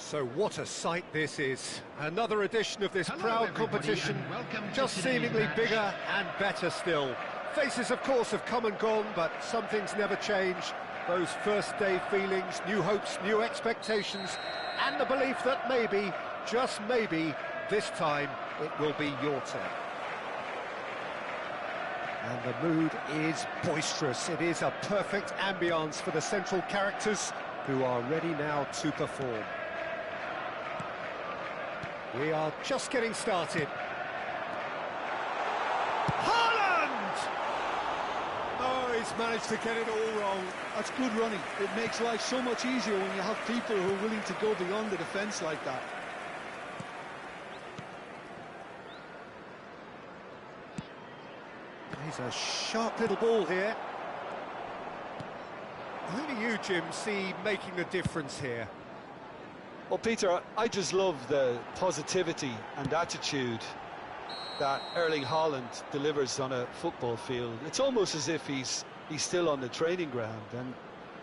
So what a sight this is. Another edition of this proud competition, just seemingly bigger and better still. Faces, of course, have come and gone, but some things never change. Those first day feelings, new hopes, new expectations, and the belief that maybe, just maybe, this time it will be your turn. And the mood is boisterous. It is a perfect ambience for the central characters who are ready now to perform. We are just getting started. Haaland! Oh, he's managed to get it all wrong. That's good running. It makes life so much easier when you have people who are willing to go beyond the defence like that. He's a sharp little ball here. Who do you, Jim, see making the difference here? Well, Peter, I just love the positivity and attitude that Erling Haaland delivers on a football field. It's almost as if he's still on the training ground. And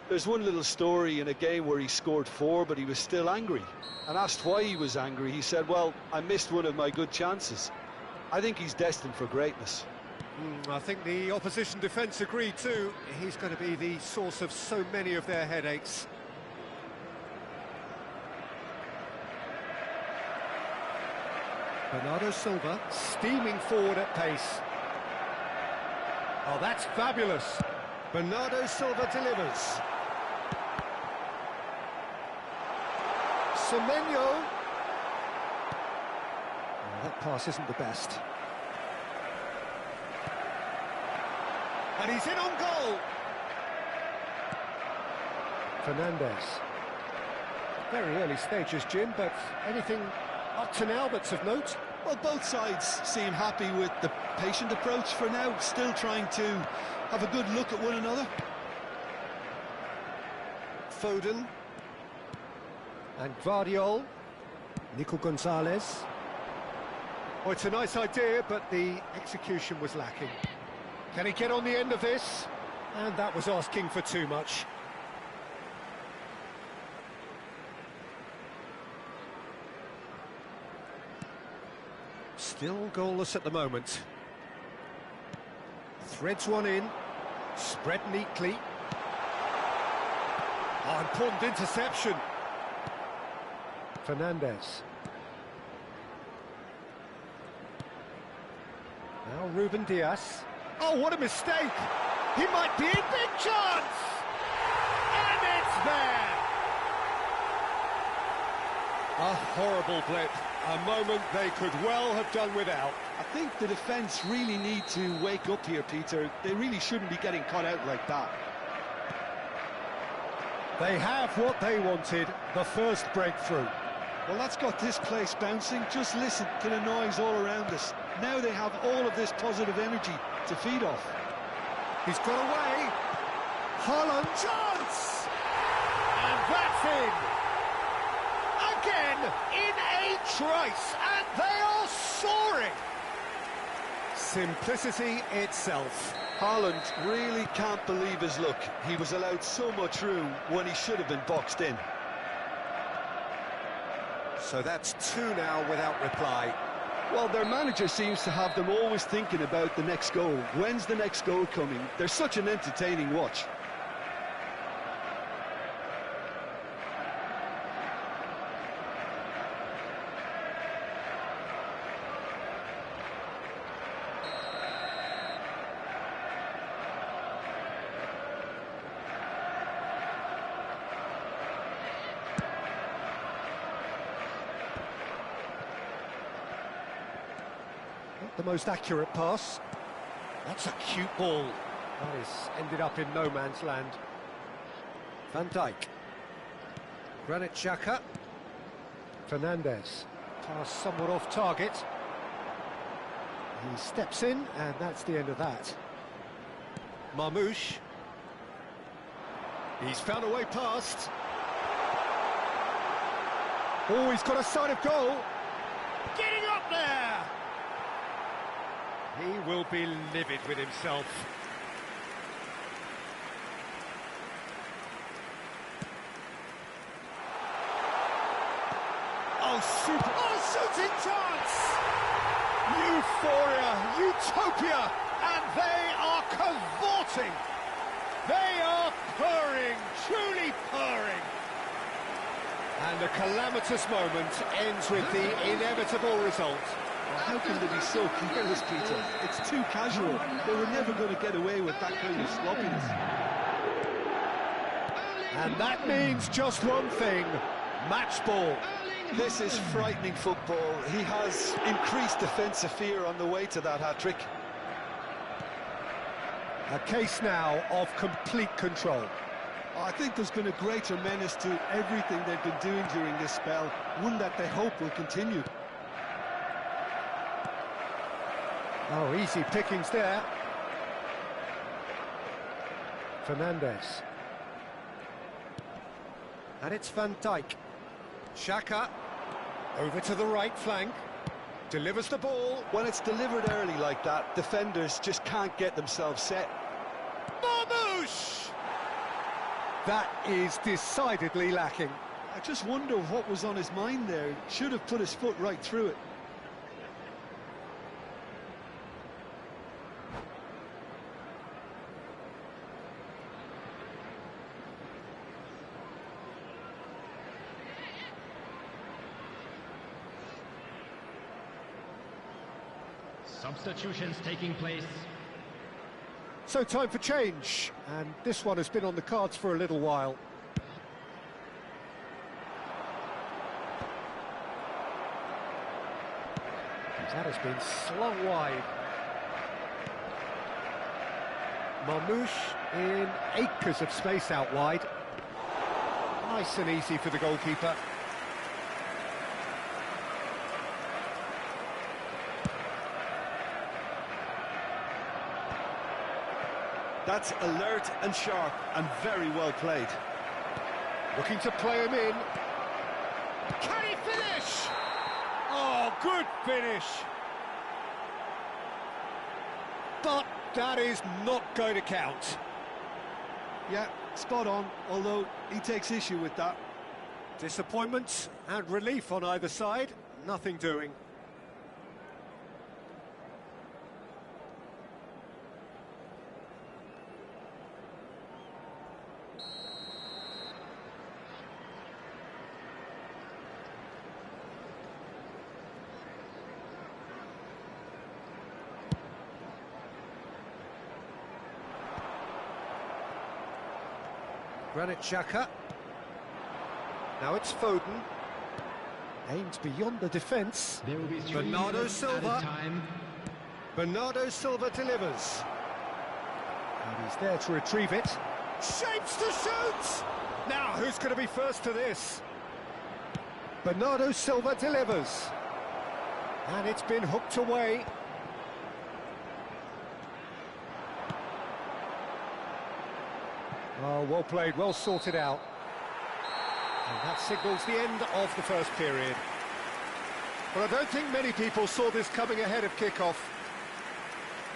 there's one little story in a game where he scored 4, but he was still angry. And asked why he was angry, he said, well, I missed one of my good chances. I think he's destined for greatness. I think the opposition defence agree too. He's going to be the source of so many of their headaches. Bernardo Silva steaming forward at pace. Oh, that's fabulous. Bernardo Silva delivers. Semenyo. Oh, that pass isn't the best. And he's in on goal. Fernandez. Very early stages, Jim, but anything up to now that's of note? Well, both sides seem happy with the patient approach for now, still trying to have a good look at one another. Foden. And Guardiol. Nico Gonzalez. Oh, it's a nice idea, but the execution was lacking. Can he get on the end of this? And that was asking for too much. Still goalless at the moment. Threads one in. Spread neatly. Oh, important interception. Fernandez. Now Ruben Diaz. Oh, what a mistake! He might be in, big chance! And it's there! A horrible blip. A moment they could well have done without. I think the defence really need to wake up here, Peter. They really shouldn't be getting caught out like that. They have what they wanted, the first breakthrough. Well, that's got this place bouncing. Just listen to the noise all around us. Now they have all of this positive energy to feed off. He's got away. Haaland, chance! And that's in. Again, in a trice, and they are soaring. Simplicity itself. Haaland really can't believe his luck. He was allowed so much room when he should have been boxed in. So that's 2 now without reply. Well, their manager seems to have them always thinking about the next goal. When's the next goal coming? They're such an entertaining watch. Not the most accurate pass. That's a cute ball. That is ended up in no man's land. Van Dijk. Granit Xhaka. Fernandez. Pass somewhat off target. He steps in, and that's the end of that. Marmoush. He's found a way past. Oh, he's got a sight of goal. Getting up there! He will be livid with himself. Oh, super! Oh, shooting chance! Euphoria, utopia, and they are cavorting. They are purring, truly purring. And a calamitous moment ends with the inevitable result. How can they be so careless, Peter? It's too casual. They were never going to get away with that kind of sloppiness. And that means just one thing, match ball. This is frightening football. He has increased defensive fear on the way to that hat-trick. A case now of complete control. I think there's been a greater menace to everything they've been doing during this spell, one that they hope will continue. Oh, easy pickings there. Fernandez. And it's Van Dijk. Xhaka, over to the right flank, delivers the ball. When it's delivered early like that, defenders just can't get themselves set. Marmoush! That is decidedly lacking. I just wonder what was on his mind there. Should have put his foot right through it. Substitutions taking place. So time for change, and this one has been on the cards for a little while. That has been slung wide. Marmoush in acres of space out wide. Nice and easy for the goalkeeper. That's alert and sharp and very well played. Looking to play him in. Can he finish? Oh, good finish. But that is not going to count. Yeah, spot on, although he takes issue with that. Disappointment and relief on either side. Nothing doing. Granit Xhaka. Now it's Foden. Aimed beyond the defence. There will be Bernardo Silva. time. Bernardo Silva delivers. And he's there to retrieve it. Shapes to shoot! Now, who's going to be first to this? Bernardo Silva delivers. And it's been hooked away. Oh, well played, well sorted out. And that signals the end of the first period. But I don't think many people saw this coming ahead of kick-off.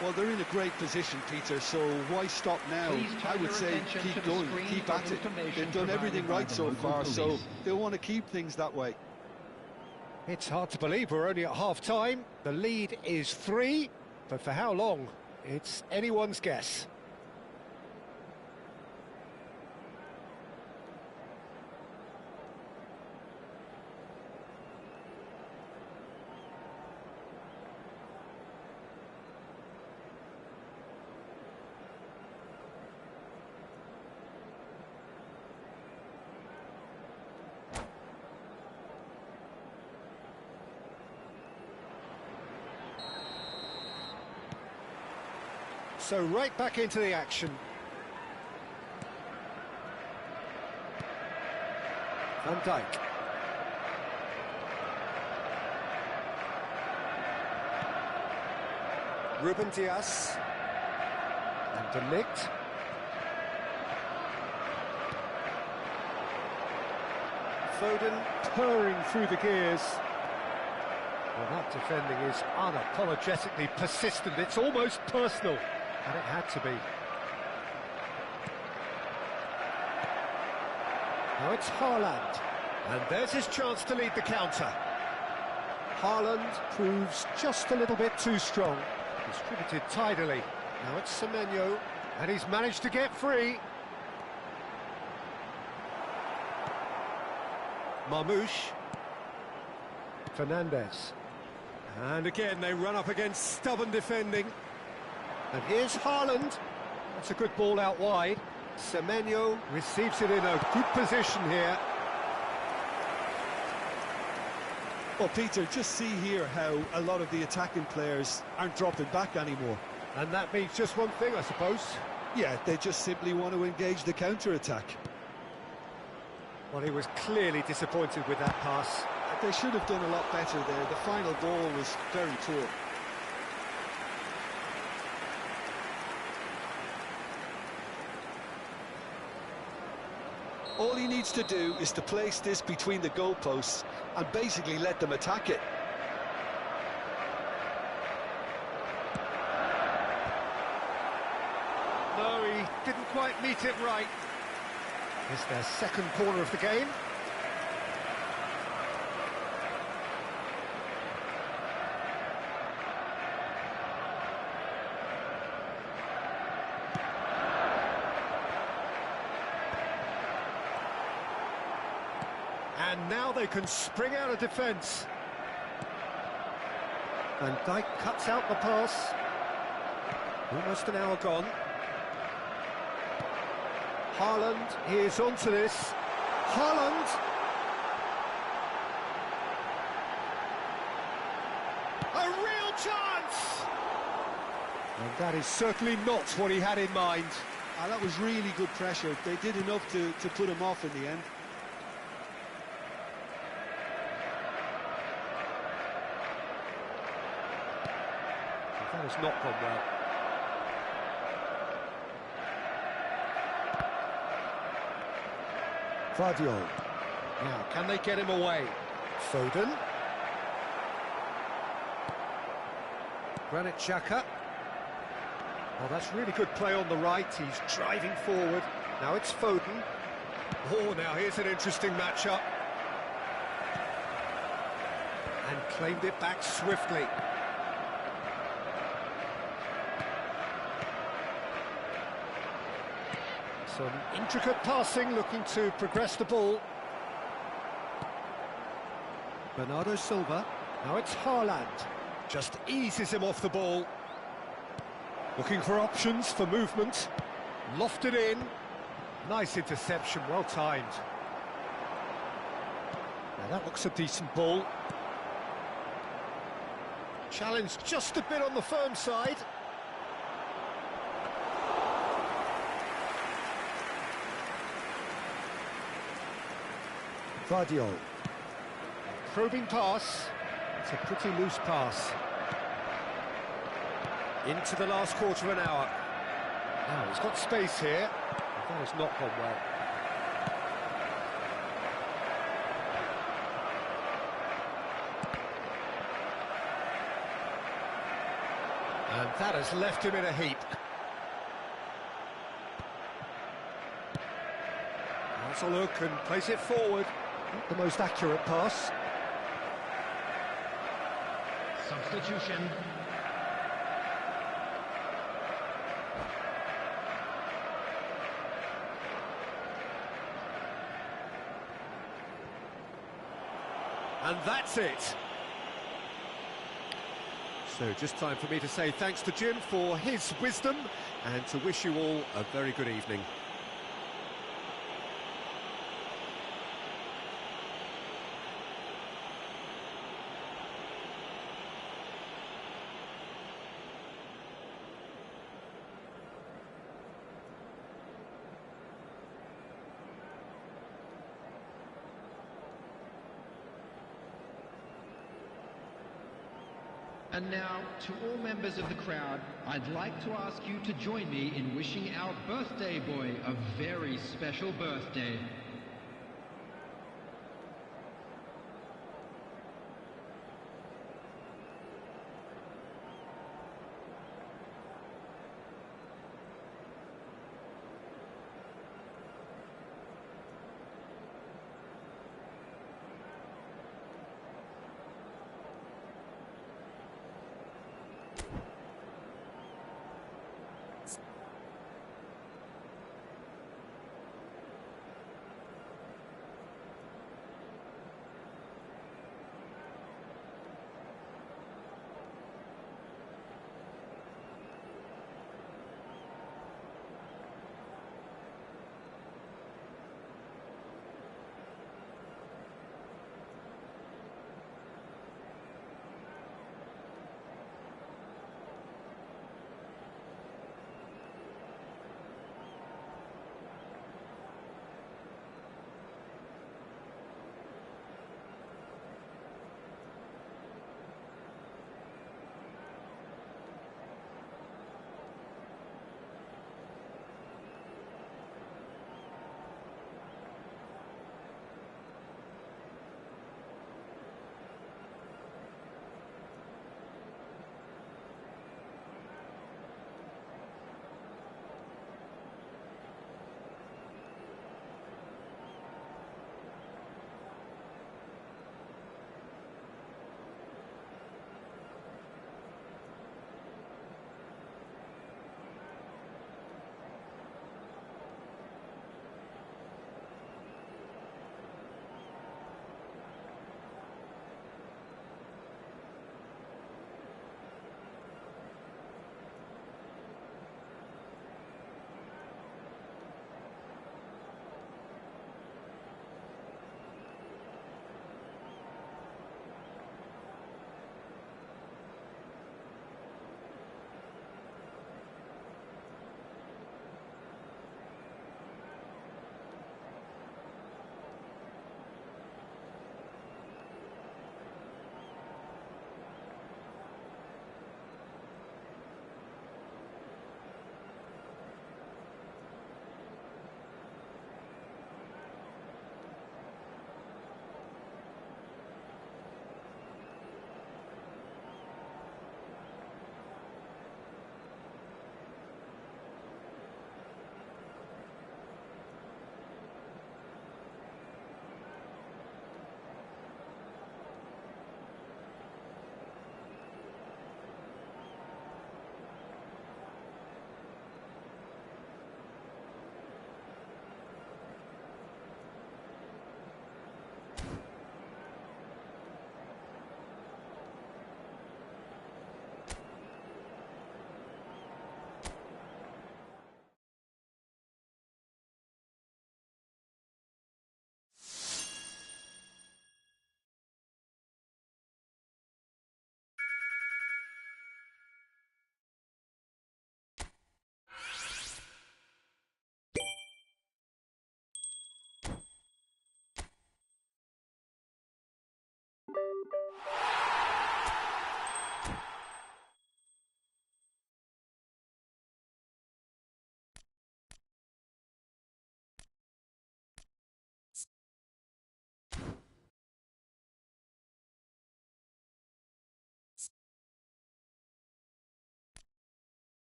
Well, they're in a great position, Peter, so why stop now? I would say keep going, keep at it. They've done everything right so far, so they'll want to keep things that way. It's hard to believe we're only at half-time. The lead is 3, but for how long? It's anyone's guess. So right back into the action. Van Dijk. Ruben Dias. And De Ligt. Foden purring through the gears. Well, that defending is unapologetically persistent. It's almost personal. And it had to be. Now it's Haaland. And there's his chance to lead the counter. Haaland proves just a little bit too strong. Distributed tidily. Now it's Semenyo. And he's managed to get free. Marmoush. Fernandez. And again they run up against stubborn defending. And here's Haaland. That's a good ball out wide. Semenyo receives it in a good position here. Well, Peter, just see here how a lot of the attacking players aren't dropping back anymore. And that means just one thing, I suppose. Yeah, they just simply want to engage the counter-attack. Well, he was clearly disappointed with that pass. They should have done a lot better there. The final ball was very poor. All he needs to do is to place this between the goalposts and basically let them attack it. No, he didn't quite meet it right. It's their second corner of the game. And now they can spring out of defence. Van Dijk cuts out the pass. Almost an hour gone. Haaland is onto this. Haaland! A real chance! And that is certainly not what he had in mind. That was really good pressure. They did enough to put him off in the end. That has not gone well. Vardiol. Now, can they get him away? Foden. Granit Xhaka. Oh, that's really good play on the right. He's driving forward. Now it's Foden. Oh, now here's an interesting matchup. And claimed it back swiftly. Some intricate passing, looking to progress the ball. Bernardo Silva. Now it's Haaland. Just eases him off the ball. Looking for options for movement. Lofted in. Nice interception, well timed. Now that looks a decent ball. Challenge just a bit on the firm side. Vardiol. Probing pass. It's a pretty loose pass. Into the last quarter of an hour. Now he's got space here. That has not gone well. And that has left him in a heap. That's a look and place it forward. Not the most accurate pass. Substitution. And that's it. So just time for me to say thanks to Jim for his wisdom and to wish you all a very good evening. And now, to all members of the crowd, I'd like to ask you to join me in wishing our birthday boy a very special birthday.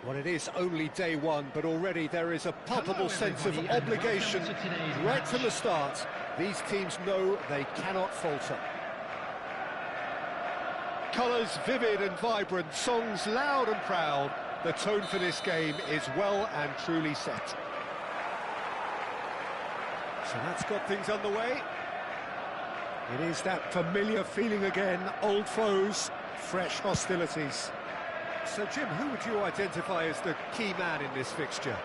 Well, it is only day one, but already there is a palpable sense of obligation right from the start. These teams know they cannot falter. Colours vivid and vibrant, songs loud and proud. The tone for this game is well and truly set. So that's got things underway. It is that familiar feeling again, old foes, fresh hostilities. So, Jim, who would you identify as the key man in this fixture?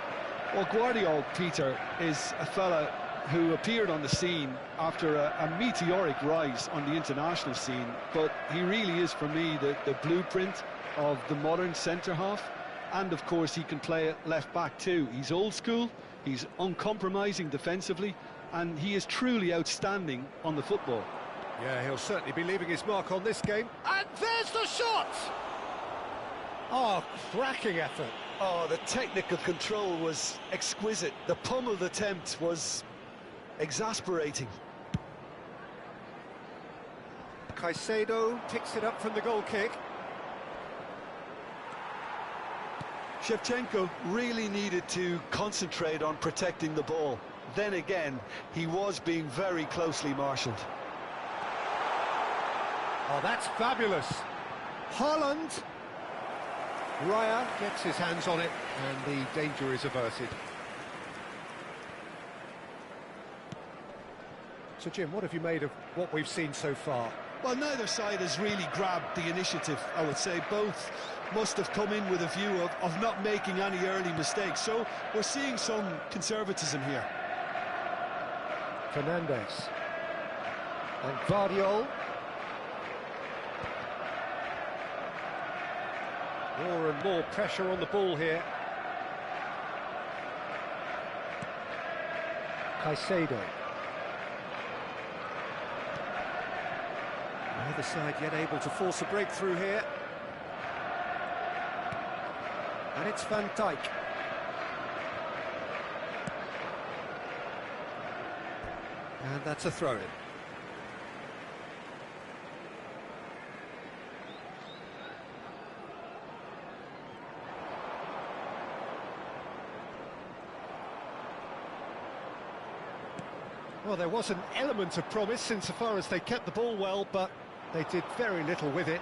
Well, Guardiola, Peter, is a fella who appeared on the scene after a meteoric rise on the international scene, but he really is, for me, the blueprint of the modern centre-half, and, of course, he can play at left-back too. He's old school, he's uncompromising defensively, and he is truly outstanding on the football. Yeah, he'll certainly be leaving his mark on this game. And there's the shot! Oh, cracking effort. Oh, the technical control was exquisite. The pummeled attempt was exasperating. Caicedo picks it up from the goal kick. Shevchenko really needed to concentrate on protecting the ball. Then again, he was being very closely marshalled. Oh, that's fabulous. Haaland. Raya gets his hands on it, and the danger is averted. So, Jim, what have you made of what we've seen so far? Well, neither side has really grabbed the initiative, I would say. Both must have come in with a view of not making any early mistakes. So we're seeing some conservatism here. Fernandes. And Guardiola. More and more pressure on the ball here. Caicedo. Neither side yet able to force a breakthrough here. And it's Van Dijk. And that's a throw-in. Well, there was an element of promise insofar as they kept the ball well, but they did very little with it.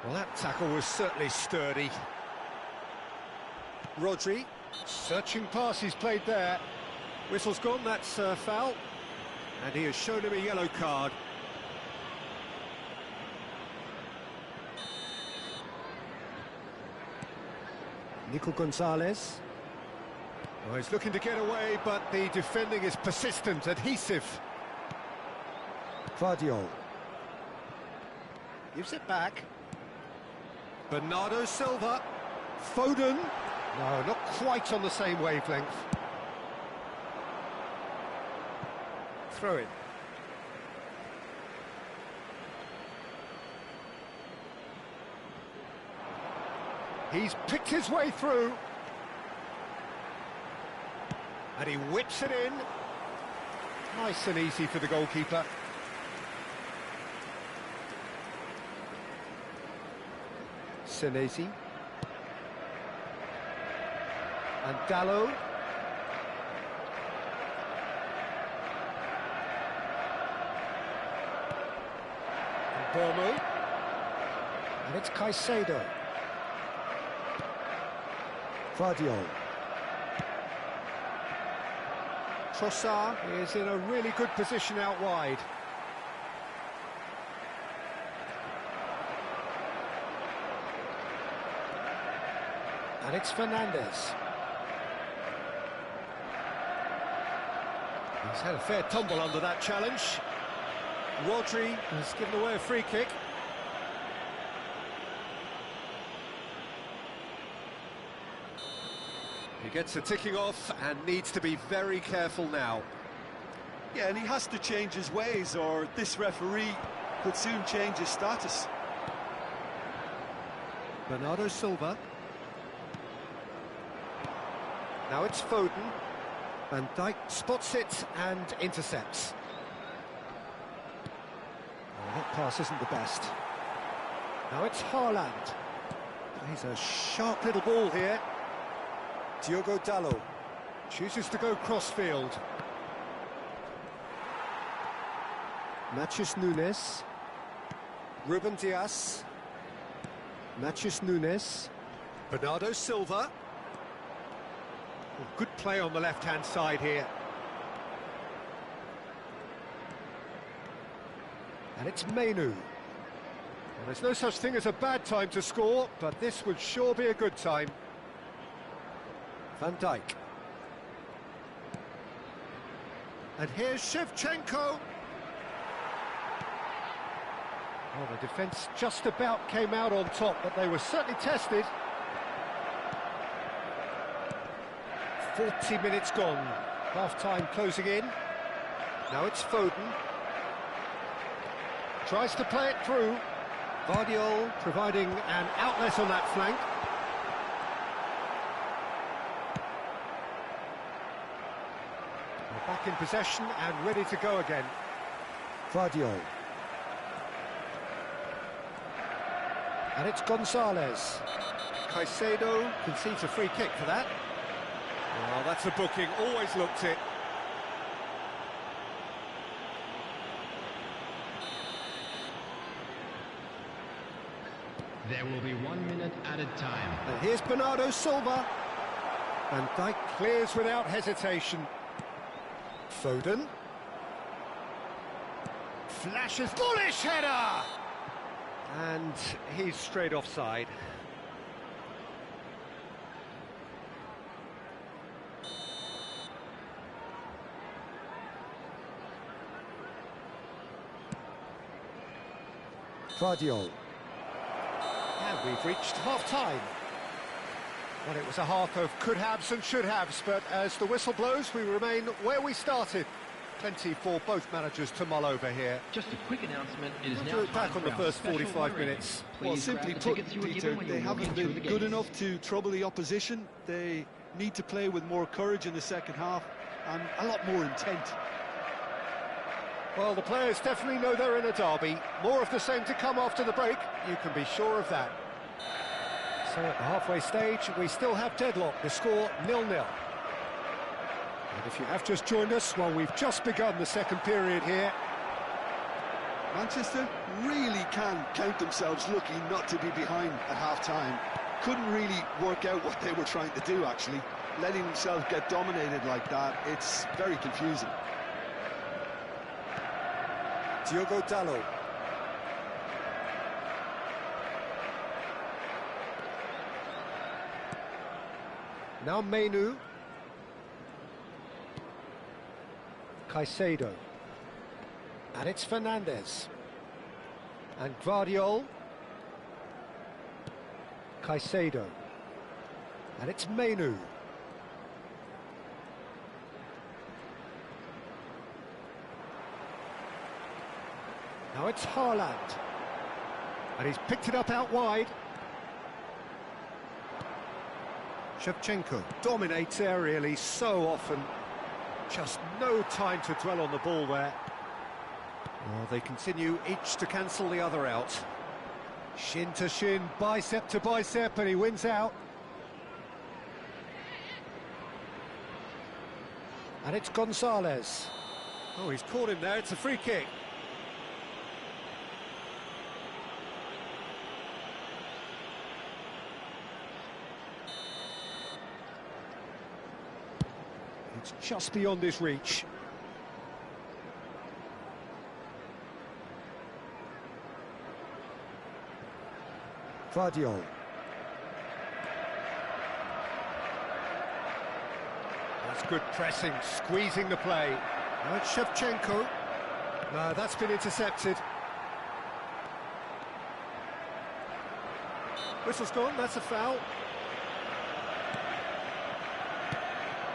Well, that tackle was certainly sturdy. Rodri, searching pass he's played there. Whistle's gone, that's foul. And he has shown him a yellow card. Nico Gonzalez. Oh, he's looking to get away, but the defending is persistent, adhesive. Guardiola. Gives it back. Bernardo Silva. Foden. No, not quite on the same wavelength. Throw it. He's picked his way through. And he whips it in. Nice and easy for the goalkeeper. Senesi. And Dalot. And Bournemouth. And it's Caicedo. Guardiola. Trossard is in a really good position out wide. And it's Fernandes. He's had a fair tumble under that challenge. Rodri has given away a free kick. He gets the ticking off and needs to be very careful now. Yeah, and he has to change his ways, or this referee could soon change his status. Bernardo Silva. Now it's Foden. Van Dijk spots it and intercepts. Oh, that pass isn't the best. Now it's Haaland. Plays a sharp little ball here. Diogo Dalot. Chooses to go crossfield. Matheus Nunes. Ruben Dias. Matheus Nunes. Bernardo Silva. Oh, good play on the left-hand side here. And it's Menu. Well, there's no such thing as a bad time to score, but this would sure be a good time. Van Dijk. And here's Shevchenko. Well, the defence just about came out on top, but they were certainly tested. 40 minutes gone. Half-time closing in. Now it's Foden. Tries to play it through. Vardiol providing an outlet on that flank. We're back in possession and ready to go again. Vardiol. And it's Gonzalez. Caicedo concedes a free kick for that. Well, that's a booking, always looked it. There will be 1 minute added time. And here's Bernardo Silva. Van Dijk clears without hesitation. Foden. Flashes, bullish header! And he's straight offside. Vardiol. And we've reached half-time. Well, it was a half of could-haves and should-haves, but as the whistle blows, we remain where we started. Plenty for both managers to mull over here. Just a quick announcement, it is We'll now do it back time on the for our first special 45 wiring. minutes. Well, Please simply grab the put, tickets you were Peter, given when you they walk haven't into been the good gates. enough to trouble the opposition. They need to play with more courage in the second half and a lot more intent. Well, the players definitely know they're in a derby. More of the same to come after the break, you can be sure of that. So at the halfway stage, we still have deadlock, the score 0-0. And if you have just joined us, well, we've just begun the second period here. Manchester really can count themselves lucky not to be behind at half-time. Couldn't really work out what they were trying to do, actually. Letting themselves get dominated like that, it's very confusing. Diogo Dalot. Now Menu. Caicedo. And it's Fernandes. And Vardiol. Caicedo. And it's Menu. Now it's Haaland. And he's picked it up out wide. Shevchenko dominates aerially so often. Just no time to dwell on the ball there. Well, they continue each to cancel the other out. Shin to shin, bicep to bicep, and he wins out. And it's Gonzalez. Oh, he's caught him there, it's a free kick. It's just beyond his reach. Vardiol. That's good pressing, squeezing the play. Now it's Shevchenko. No, that's been intercepted. Whistle's gone, that's a foul.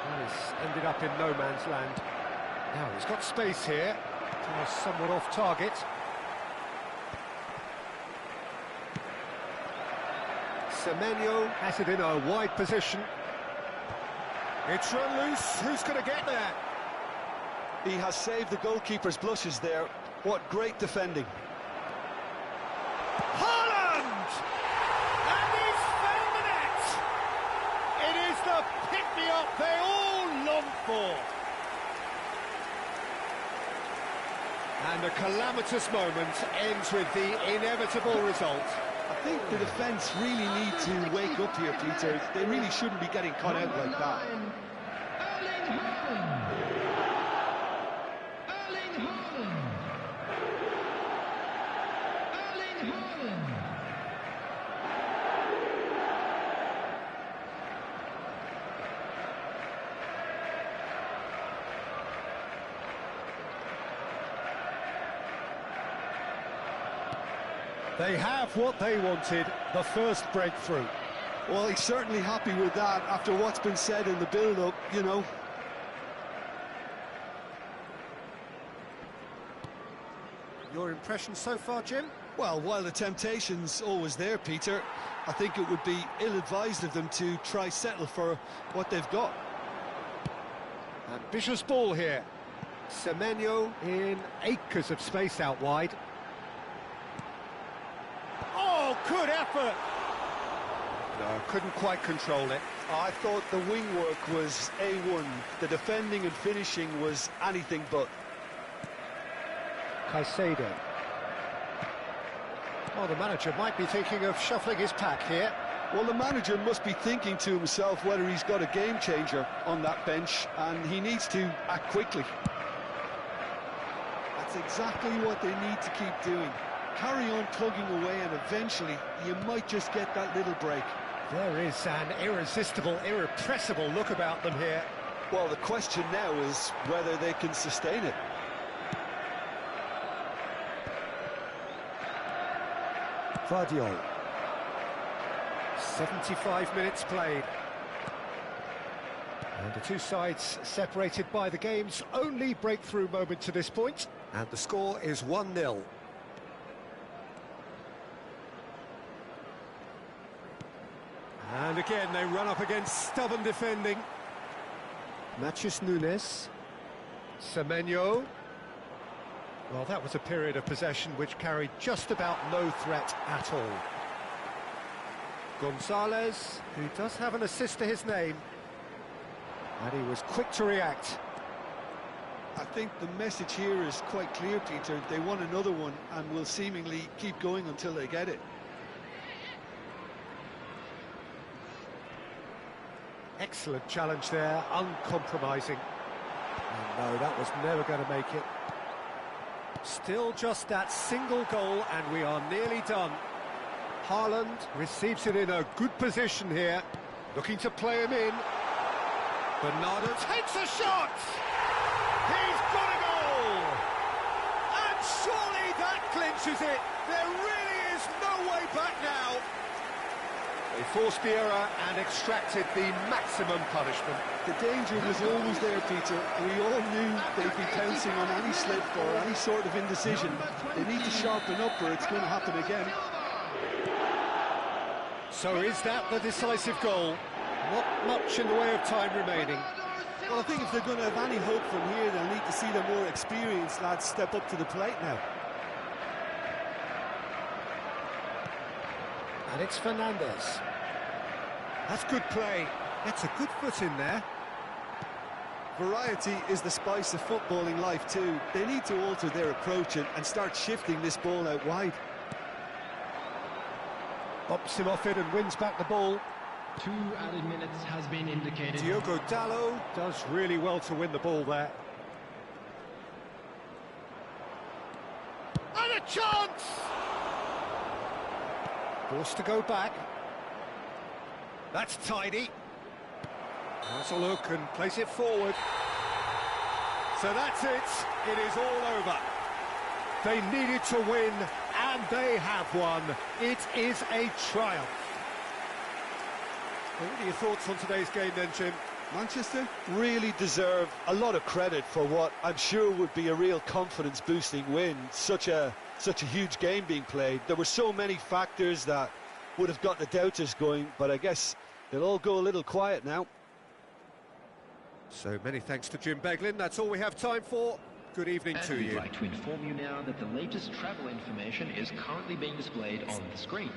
Well, he's ended up in no man's land. Now he's got space here. Somewhat off target. Semenyo has it in a wide position. It's run loose. Who's going to get there? He has saved the goalkeeper's blushes there. What great defending. Haaland! And he's pick-me-up they all long for. And a calamitous moment ends with the inevitable result. I think the defence really need to wake up here, Peter. They really shouldn't be getting caught out like that. They have what they wanted, the first breakthrough. Well, he's certainly happy with that after what's been said in the build-up, you know. Your impression so far, Jim? Well, while the temptation's always there, Peter, I think it would be ill-advised of them to try settle for what they've got. Ambitious ball here. Semenyo in acres of space out wide. Oh, good effort! No, couldn't quite control it. I thought the wing work was A1. The defending and finishing was anything but. Caicedo. Well, the manager might be thinking of shuffling his pack here. Well, the manager must be thinking to himself whether he's got a game changer on that bench, and he needs to act quickly. That's exactly what they need to keep doing. Carry on plugging away, and eventually you might just get that little break. There is an irresistible, irrepressible look about them here. Well, the question now is whether they can sustain it. Vardiol. 75 minutes played. And the two sides separated by the game's only breakthrough moment to this point. And the score is 1-0. And again, they run up against stubborn defending. Matheus Nunes. Semenyo. Well, that was a period of possession which carried just about no threat at all. Gonzalez, who does have an assist to his name. And he was quick to react. I think the message here is quite clear, Peter. They want another one and will seemingly keep going until they get it. Excellent challenge there, uncompromising. And no, that was never going to make it. Still just that single goal and we are nearly done. Haaland receives it in a good position here, looking to play him in. Bernardo takes a shot! He's got a goal! And surely that clinches it! There really is no way back now! They forced the error and extracted the maximum punishment. The danger was always there, Peter. We all knew they'd be pouncing on any slip or any sort of indecision. They need to sharpen up or it's going to happen again. So is that the decisive goal? Not much in the way of time remaining. Well, I think if they're going to have any hope from here, they'll need to see the more experienced lads step up to the plate now. And it's Fernandez. That's good play. Gets a good foot in there. Variety is the spice of footballing life too. They need to alter their approach and start shifting this ball out wide. Bops him off it and wins back the ball. 2 added minutes has been indicated. Diogo Dalot does really well to win the ball there. And a chance! Forced to go back. That's tidy. Has a look and plays it forward. So that's it. It is all over. They needed to win, and they have won. It is a triumph. Well, what are your thoughts on today's game then, Jim? Manchester really deserve a lot of credit for what I'm sure would be a real confidence-boosting win. Such a huge game being played. There were so many factors that would have got the doubters going, but I guess they'll all go a little quiet now. So many thanks to Jim Beglin. That's all we have time for. Good evening to you. We'd like to inform you now that the latest travel information is currently being displayed on the screen.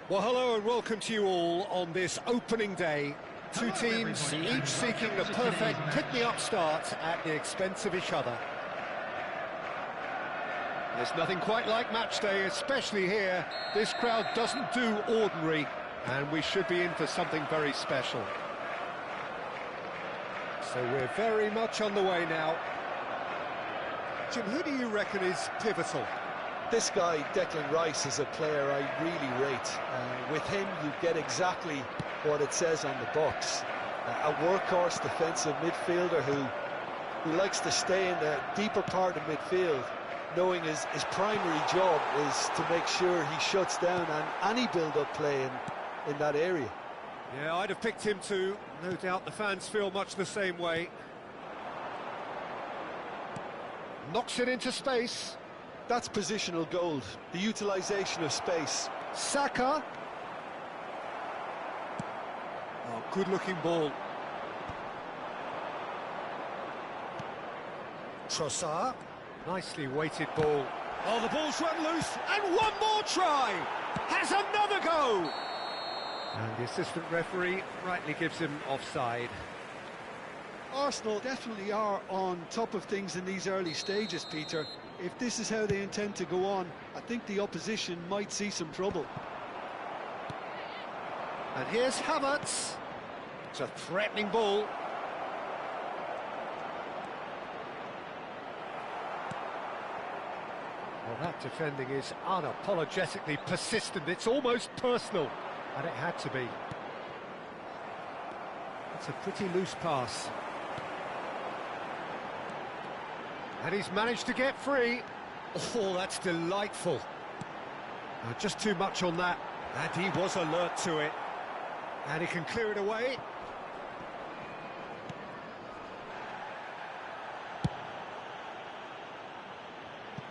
Well, hello and welcome to you all on this opening day. Two teams, each seeking the perfect pick-me-up start at the expense of each other. There's nothing quite like match day, especially here. This crowd doesn't do ordinary, and we should be in for something very special. So we're very much on the way now. Jim, who do you reckon is pivotal? This guy, Declan Rice, is a player I really rate. With him, you get exactly what it says on the box. A workhorse defensive midfielder who likes to stay in the deeper part of midfield, knowing his primary job is to make sure he shuts down any build-up play in that area. Yeah, I'd have picked him too. No doubt the fans feel much the same way. Knocks it into space. That's positional gold, the utilisation of space. Saka. Oh, good-looking ball. Trossard. Nicely weighted ball. Oh, the ball's run loose, and one more try! Has another go! And the assistant referee rightly gives him offside. Arsenal definitely are on top of things in these early stages, Peter. If this is how they intend to go on, I think the opposition might see some trouble. And here's Havertz. It's a threatening ball. Well, that defending is unapologetically persistent. It's almost personal, and it had to be. It's a pretty loose pass. And he's managed to get free. Oh, that's delightful. Just too much on that. And he was alert to it. And he can clear it away.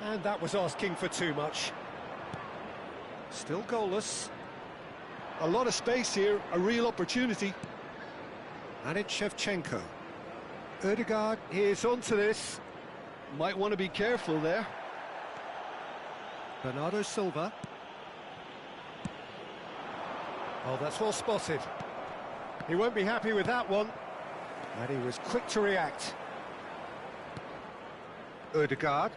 And that was asking for too much. Still goalless. A lot of space here, a real opportunity. And it's Shevchenko. Ødegaard is onto this. Might want to be careful there. Bernardo Silva. Oh, that's well spotted. He won't be happy with that one. And he was quick to react. Ødegaard.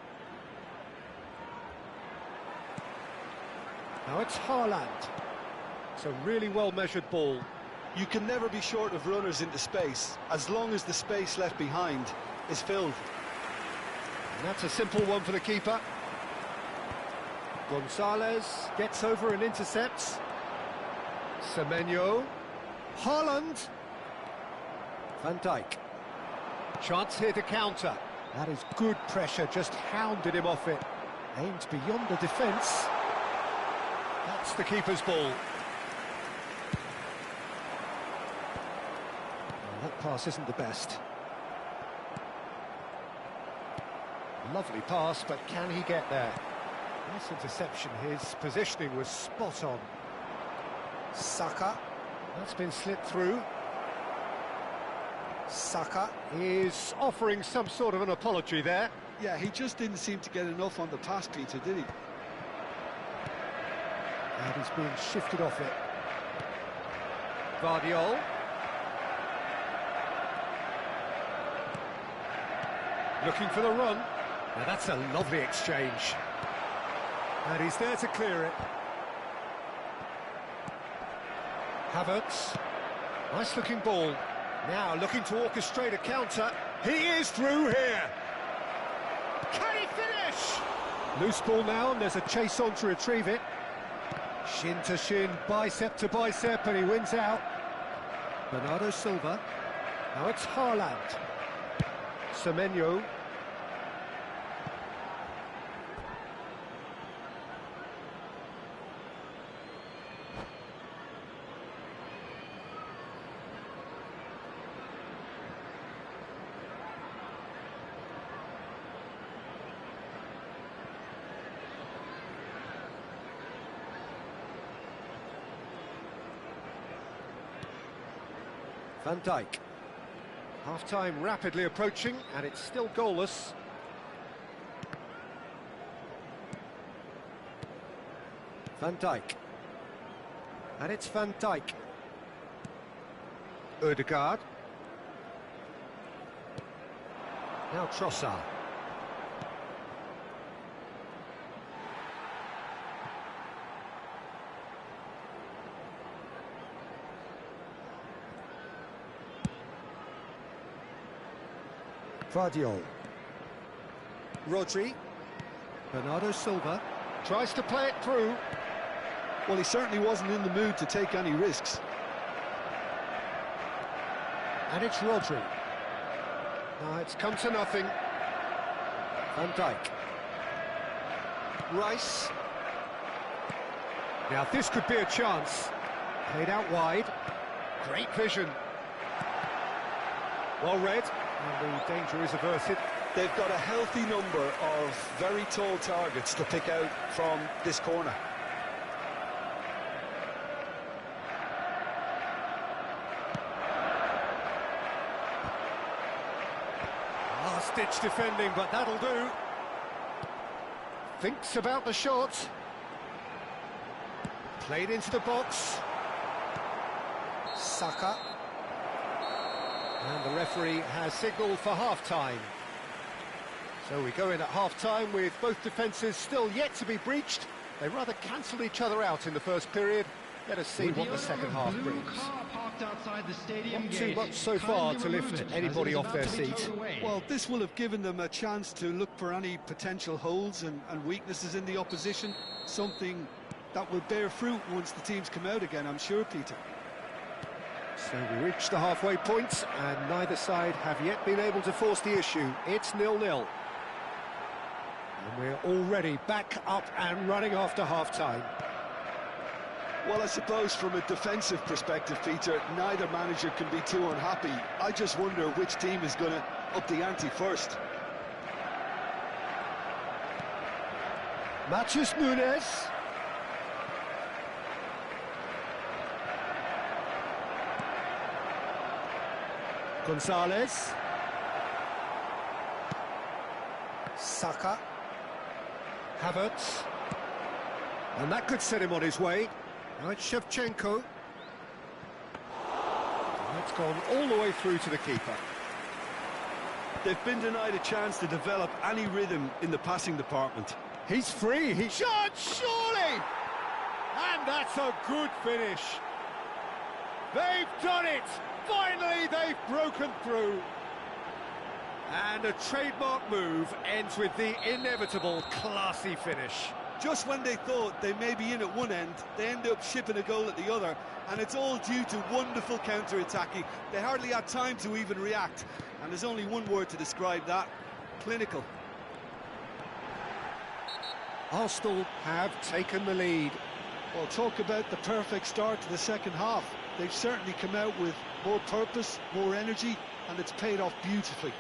Now it's Haaland. It's a really well-measured ball. You can never be short of runners into space, as long as the space left behind is filled. And that's a simple one for the keeper. Gonzalez gets over and intercepts. Semenyo. Haaland. Van Dijk. Chance here to counter. That is good pressure, just hounded him off it. Aimed beyond the defence. That's the keeper's ball. Well, that pass isn't the best. Lovely pass, but can he get there? Nice interception. His positioning was spot on. Saka. That's been slipped through. Saka is offering some sort of an apology there. Yeah, he just didn't seem to get enough on the pass, Peter, did he? And he's being shifted off it. Guardiola. Looking for the run. Now that's a lovely exchange. And he's there to clear it. Havertz. Nice looking ball. Now looking to orchestrate a counter. He is through here. Can he finish? Loose ball now, and there's a chase on to retrieve it. Shin to shin, bicep to bicep, and he wins out. Bernardo Silva. Now it's Haaland. Semenyo. Van Dijk. Half-time rapidly approaching, and it's still goalless. Van Dijk. And it's Van Dijk. Ødegaard. Now Trossard. Guardiola. Rodri. Bernardo Silva tries to play it through. Well, he certainly wasn't in the mood to take any risks. And it's Rodri. Now it's come to nothing. Van Dijk. Rice. Now this could be a chance. Played out wide. Great vision. Well read. And the danger is averted. They've got a healthy number of very tall targets to pick out from this corner. Last-ditch defending, but that'll do. Thinks about the shot. Played into the box. Saka. And the referee has signalled for half-time. So we go in at half-time with both defences still yet to be breached. They rather cancelled each other out in the first period. Let us see what the second half brings. Not too much so far to lift anybody off their seat. Well, this will have given them a chance to look for any potential holes and weaknesses in the opposition. Something that will bear fruit once the teams come out again, I'm sure, Peter. So we reach the halfway point, and neither side have yet been able to force the issue. It's 0-0. And we're already back up and running after half-time. Well, I suppose from a defensive perspective, Peter, neither manager can be too unhappy. I just wonder which team is going to up the ante first. Matheus Nunes. Gonzalez. Saka. Havertz. And that could set him on his way. Now it's Shevchenko. That's gone all the way through to the keeper. They've been denied a chance to develop any rhythm in the passing department. He's free, he shot, surely! And that's a good finish. They've done it! Finally, they've broken through. And a trademark move ends with the inevitable classy finish. Just when they thought they may be in at one end, they end up shipping a goal at the other, and it's all due to wonderful counter-attacking. They hardly had time to even react, and there's only one word to describe that: clinical. Arsenal have taken the lead. Well, talk about the perfect start to the second half. They've certainly come out with more purpose, more energy, and it's paid off beautifully.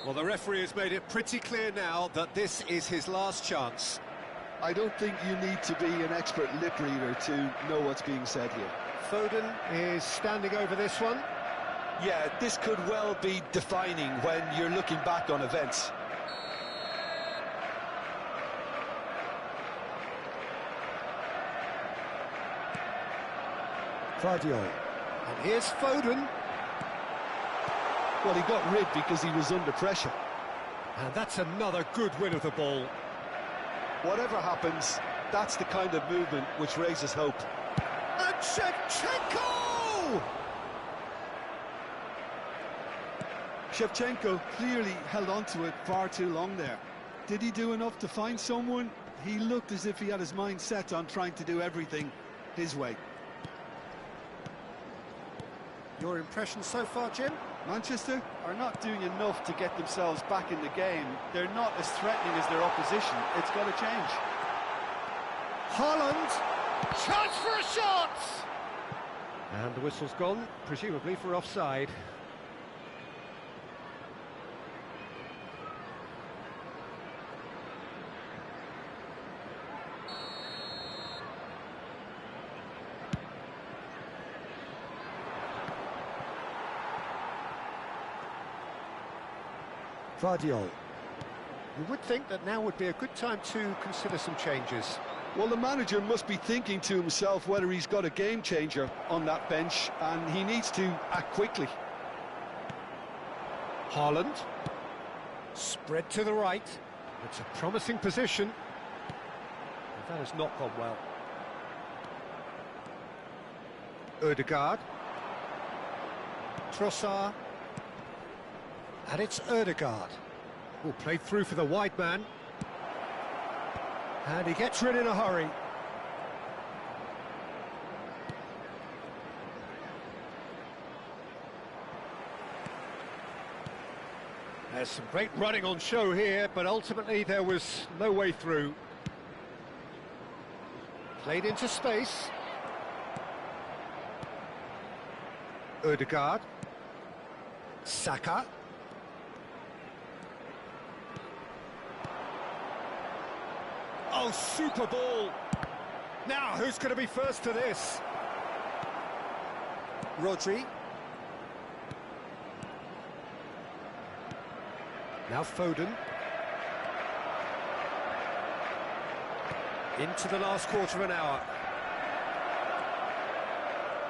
Well, the referee has made it pretty clear now that this is his last chance. I don't think you need to be an expert lip reader to know what's being said here. Foden is standing over this one. Yeah, this could well be defining when you're looking back on events. Guardiola. And here's Foden. Well, he got rid because he was under pressure. And that's another good win of the ball. Whatever happens, that's the kind of movement which raises hope. And Shevchenko! Shevchenko clearly held on to it far too long there. Did he do enough to find someone? He looked as if he had his mind set on trying to do everything his way. Your impression so far, Jim? Manchester are not doing enough to get themselves back in the game. They're not as threatening as their opposition. It's got to change. Haaland! Chance for a shot! And the whistle's gone, presumably for offside. Vardiol. You would think that now would be a good time to consider some changes. Well, the manager must be thinking to himself whether he's got a game changer on that bench, and he needs to act quickly. Haaland. Spread to the right. It's a promising position. But that has not gone well. Ødegaard. Trossard. And it's Ødegaard. Will play through for the wide man. And he gets rid in a hurry. There's some great running on show here, but ultimately there was no way through. Played into space. Ødegaard. Saka. Oh, super ball. Now, who's going to be first to this? Rodri. Now Foden. Into the last quarter of an hour.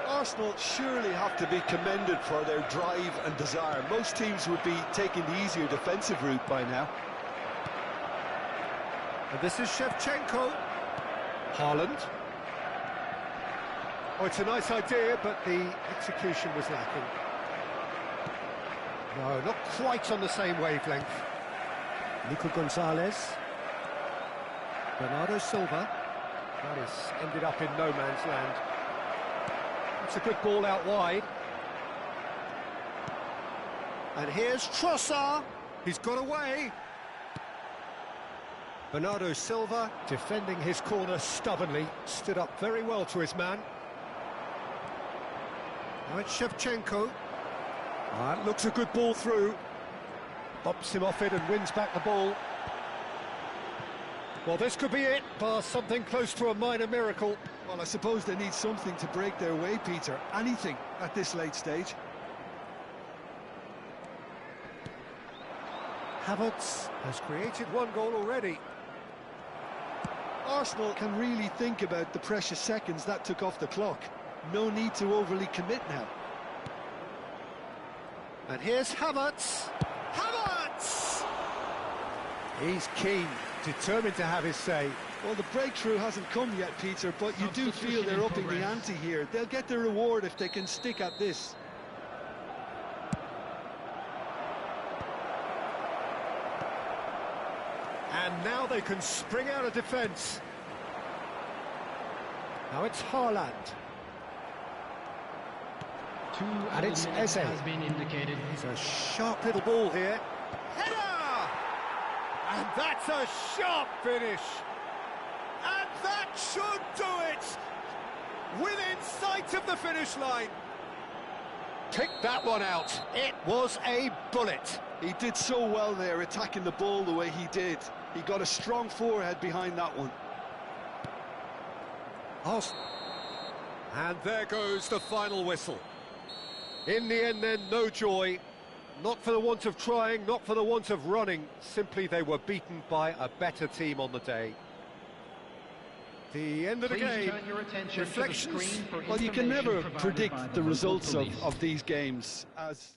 Arsenal surely have to be commended for their drive and desire. Most teams would be taking the easier defensive route by now. And this is Shevchenko. Haaland. Oh, it's a nice idea, but the execution was lacking. No, not quite on the same wavelength. Nico Gonzalez. Bernardo Silva. That has ended up in no man's land. It's a good ball out wide. And here's Trossard. He's got away. Bernardo Silva, defending his corner stubbornly, stood up very well to his man. Now it's Shevchenko. That looks a good ball through. Bops him off it and wins back the ball. Well, this could be it, bar something close to a minor miracle. Well, I suppose they need something to break their way, Peter. Anything at this late stage. Havertz has created one goal already. Arsenal can really think about the precious seconds that took off the clock. No need to overly commit now. And here's Havertz. Havertz! He's keen, determined to have his say. Well, the breakthrough hasn't come yet, Peter, but you do feel they're upping the ante here. They'll get their reward if they can stick at this. And now they can spring out of defence. Now it's Haaland. And it's Eze. Has been indicated. He's a sharp little ball here. Header! And that's a sharp finish. And that should do it. Within sight of the finish line. Pick that one out. It was a bullet. He did so well there, attacking the ball the way he did. He got a strong forehead behind that one. And there goes the final whistle. In the end then, no joy. Not for the want of trying, not for the want of running. Simply they were beaten by a better team on the day. The end of the game. Turn your attention Reflections. to the screen for Well, you can information never provided predict by the local results police. of these games, as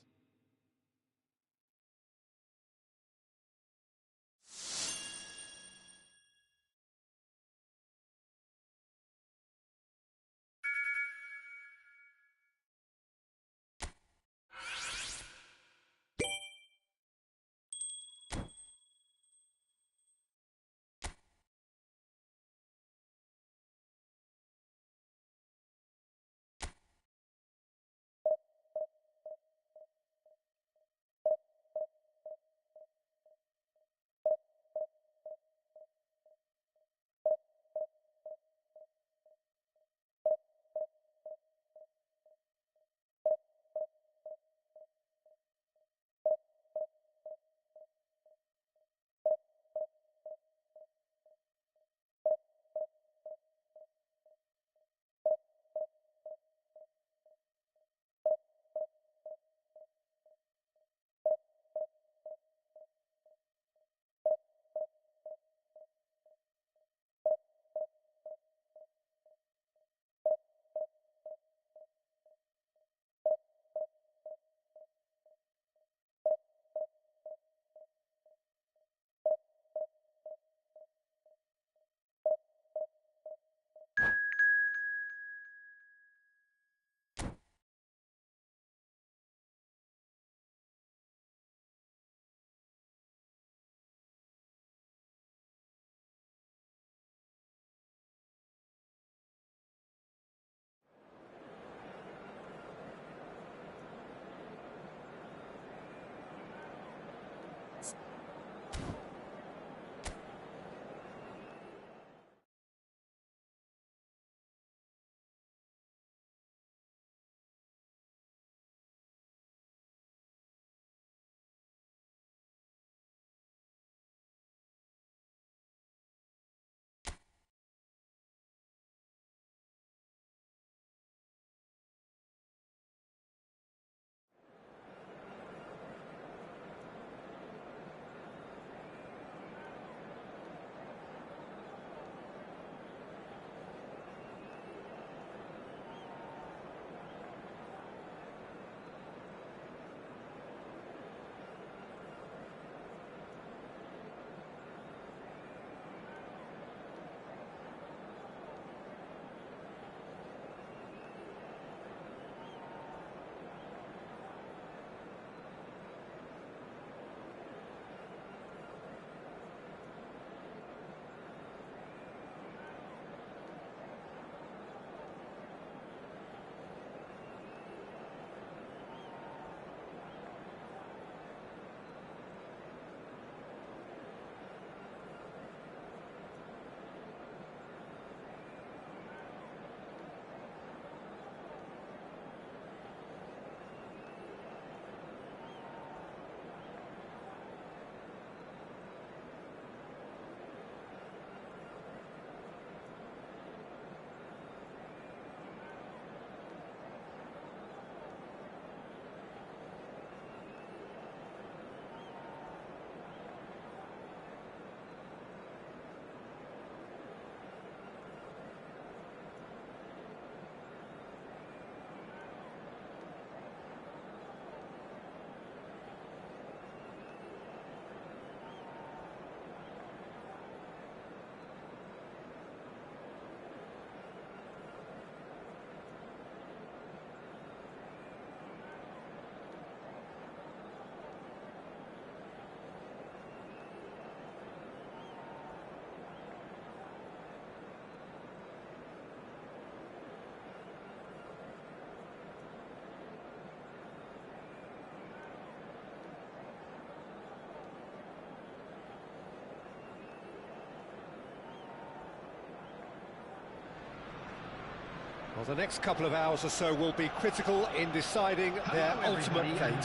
Well, the next couple of hours or so will be critical in deciding their ultimate fate.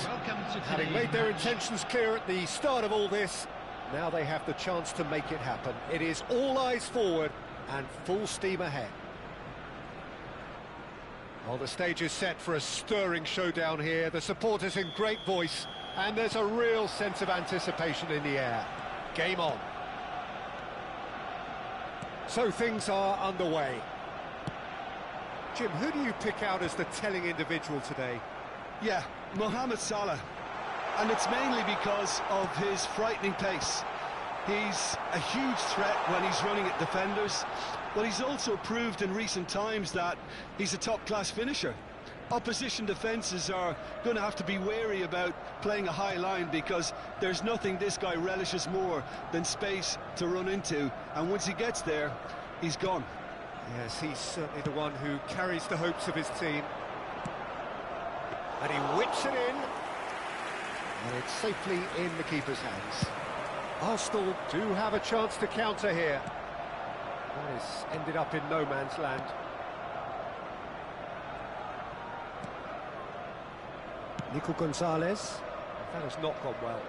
Having made their intentions clear at the start of all this, now they have the chance to make it happen. It is all eyes forward and full steam ahead. Well, the stage is set for a stirring showdown here. The supporters in great voice, and there's a real sense of anticipation in the air. Game on. So things are underway. Jim, who do you pick out as the telling individual today? Yeah, Mohamed Salah. And it's mainly because of his frightening pace. He's a huge threat when he's running at defenders, but he's also proved in recent times that he's a top-class finisher. Opposition defences are going to have to be wary about playing a high line because there's nothing this guy relishes more than space to run into, and once he gets there, he's gone. Yes, he's certainly the one who carries the hopes of his team. And he whips it in. And it's safely in the keeper's hands. Arsenal do have a chance to counter here. That has ended up in no man's land. Nico Gonzalez. That has not gone well.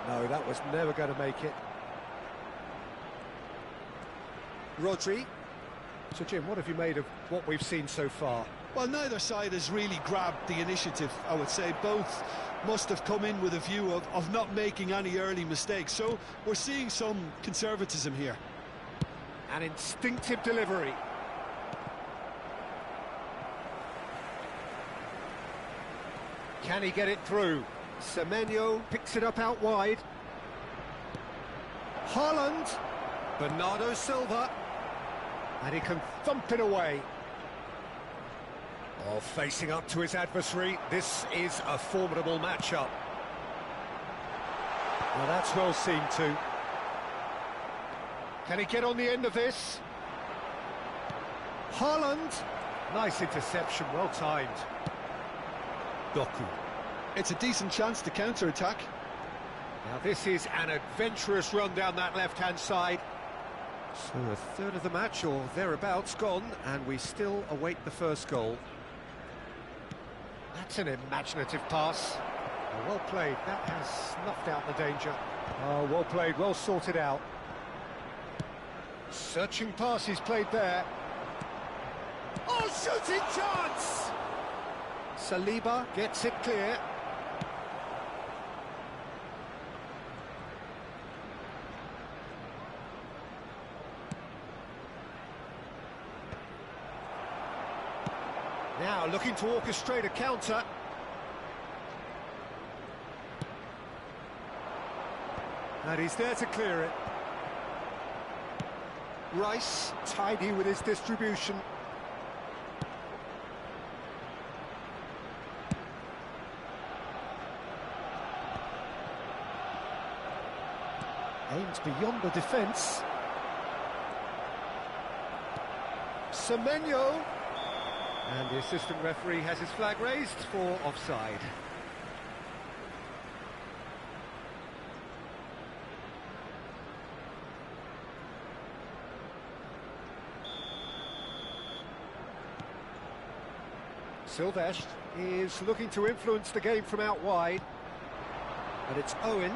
No, that was never going to make it. Rodri. So, Jim, what have you made of what we've seen so far? Well, neither side has really grabbed the initiative, I would say. Both must have come in with a view of not making any early mistakes. So we're seeing some conservatism here. An instinctive delivery. Can he get it through? Semenyo picks it up out wide. Haaland. Bernardo Silva. And he can thump it away. Oh, facing up to his adversary. This is a formidable matchup. Well, that's well seen too. Can he get on the end of this? Haaland. Nice interception, well timed. Doku. It's a decent chance to counter-attack. Now this is an adventurous run down that left-hand side. So a third of the match or thereabouts gone, and we still await the first goal. That's an imaginative pass. Oh, well played, that has snuffed out the danger. Oh, well played, well sorted out. Searching pass he's played there. Oh, shooting chance! Saliba gets it clear. Now looking to orchestrate a counter. And he's there to clear it. Rice, tidy with his distribution. Aims beyond the defence. Semenyo. And the assistant referee has his flag raised for offside. Silvestre is looking to influence the game from out wide. And it's Owen.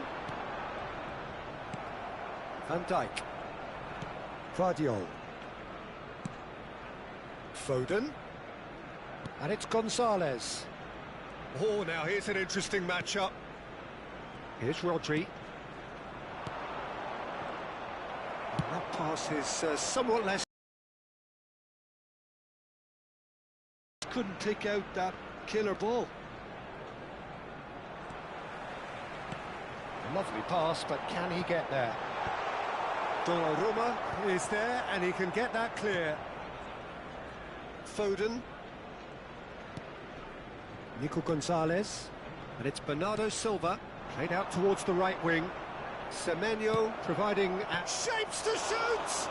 Van Dijk. Guardiol. Foden. And it's Gonzalez. Oh, now here's an interesting matchup. Here's Rodri. And that pass is somewhat less. Couldn't pick out that killer ball. A lovely pass, but can he get there? Donnarumma is there, and he can get that clear. Foden. Nico Gonzalez. And it's Bernardo Silva, played out towards the right wing. Semenyo providing shapes to shoot!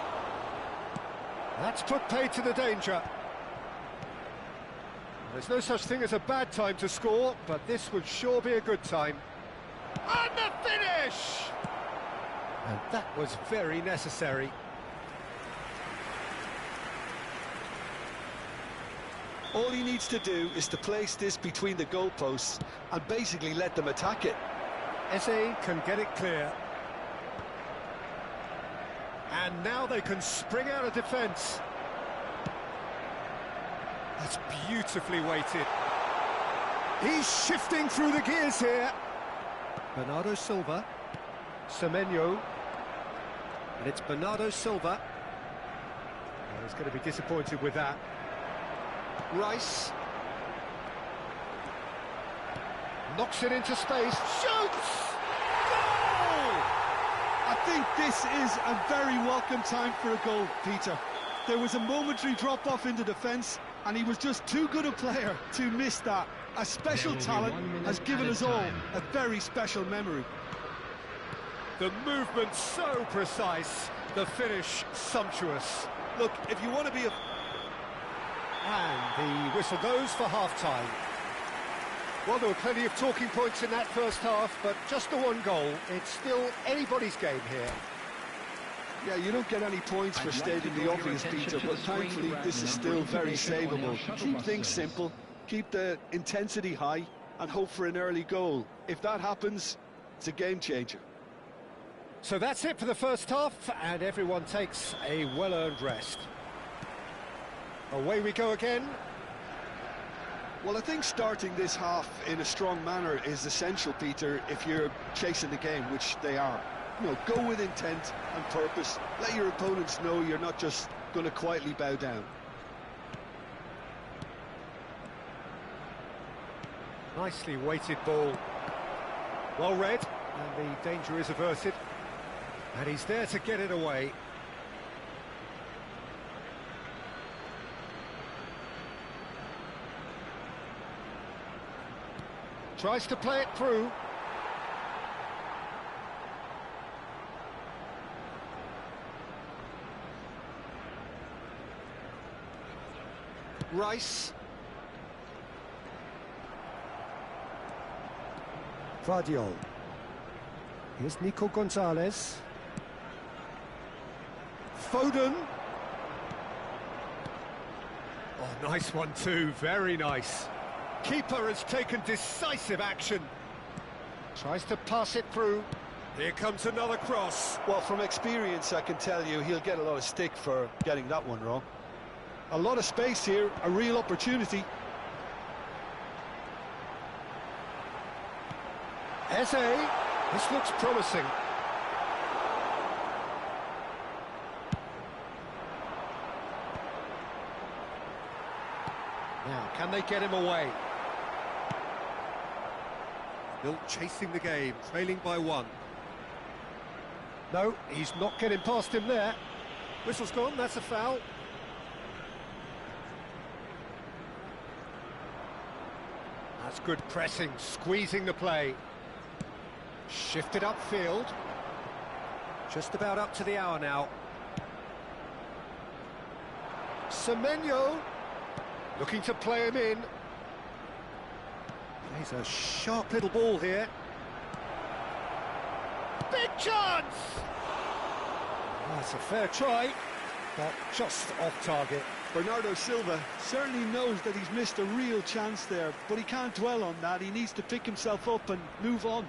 That's put paid to the danger. There's no such thing as a bad time to score, but this would sure be a good time. And the finish! And that was very necessary. All he needs to do is to place this between the goalposts and basically let them attack it. Eze can get it clear. And now they can spring out of defence. That's beautifully weighted. He's shifting through the gears here. Bernardo Silva. Semenyo. And it's Bernardo Silva. Oh, he's going to be disappointed with that. Rice. Knocks it into space. Shoots! Goal! I think this is a very welcome time for a goal, Peter. There was a momentary drop-off into defence, and he was just too good a player to miss that. A special talent has given us all a very special memory. The movement so precise, the finish sumptuous. Look, if you want to be a... And the whistle goes for half-time. Well, there were plenty of talking points in that first half, but just the one goal. It's still anybody's game here. Yeah, you don't get any points for stating the obvious, Peter, but thankfully this is still very savable. Keep things simple, keep the intensity high, and hope for an early goal. If that happens, it's a game changer. So that's it for the first half, and everyone takes a well-earned rest. Away we go again. Well, I think starting this half in a strong manner is essential, Peter, if you're chasing the game, which they are. You know, go with intent and purpose. Let your opponents know you're not just going to quietly bow down. Nicely weighted ball. Well read, and the danger is averted. And he's there to get it away. Tries to play it through. Rice. Vardiol. Here's Nico Gonzalez. Foden. Oh, nice one too, very nice. Keeper has taken decisive action. Tries to pass it through. Here comes another cross. Well, from experience, I can tell you he'll get a lot of stick for getting that one wrong. A lot of space here, a real opportunity. Eze, this looks promising. Now, can they get him away? Still chasing the game, trailing by one. No, he's not getting past him there. Whistle's gone, that's a foul. That's good pressing, squeezing the play. Shifted upfield. Just about up to the hour now. Semenyo looking to play him in. Plays a sharp little ball here. Big chance! That's a fair try, but just off target. Bernardo Silva certainly knows that he's missed a real chance there, but he can't dwell on that. He needs to pick himself up and move on.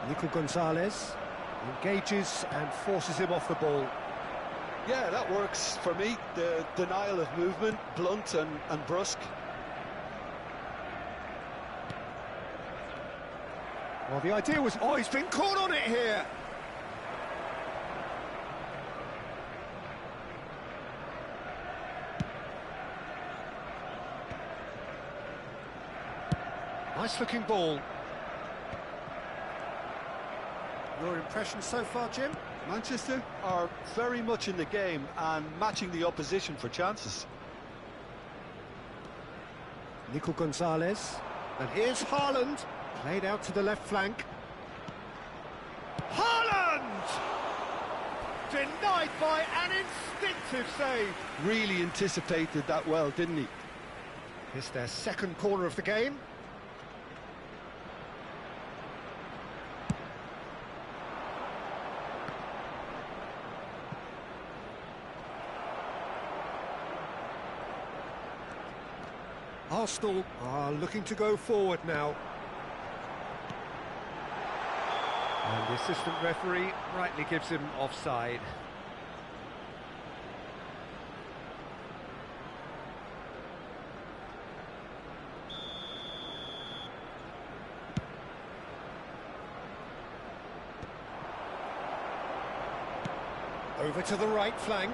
Nico Gonzalez Engages and forces him off the ball. Yeah, that works for me. The denial of movement, blunt and brusque. Well, the idea was, oh, he's been caught on it here. Nice looking ball. Your impression so far, Jim? Manchester are very much in the game and matching the opposition for chances. Nico Gonzalez. And here's Haaland. Played out to the left flank. Haaland! Denied by an instinctive save. Really anticipated that well, didn't he? It's their second corner of the game. Arsenal are looking to go forward now. And the assistant referee rightly gives him offside. Over to the right flank.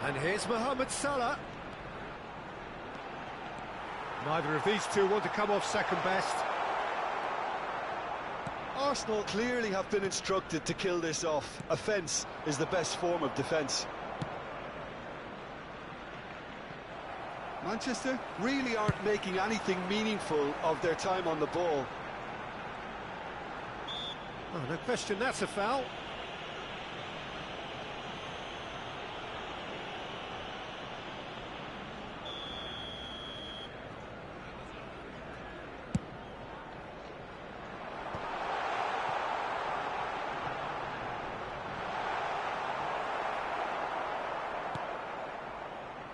And here's Mohamed Salah. Neither of these two want to come off second best. Arsenal clearly have been instructed to kill this off. Offence is the best form of defence. Manchester really aren't making anything meaningful of their time on the ball. Oh, no question, that's a foul.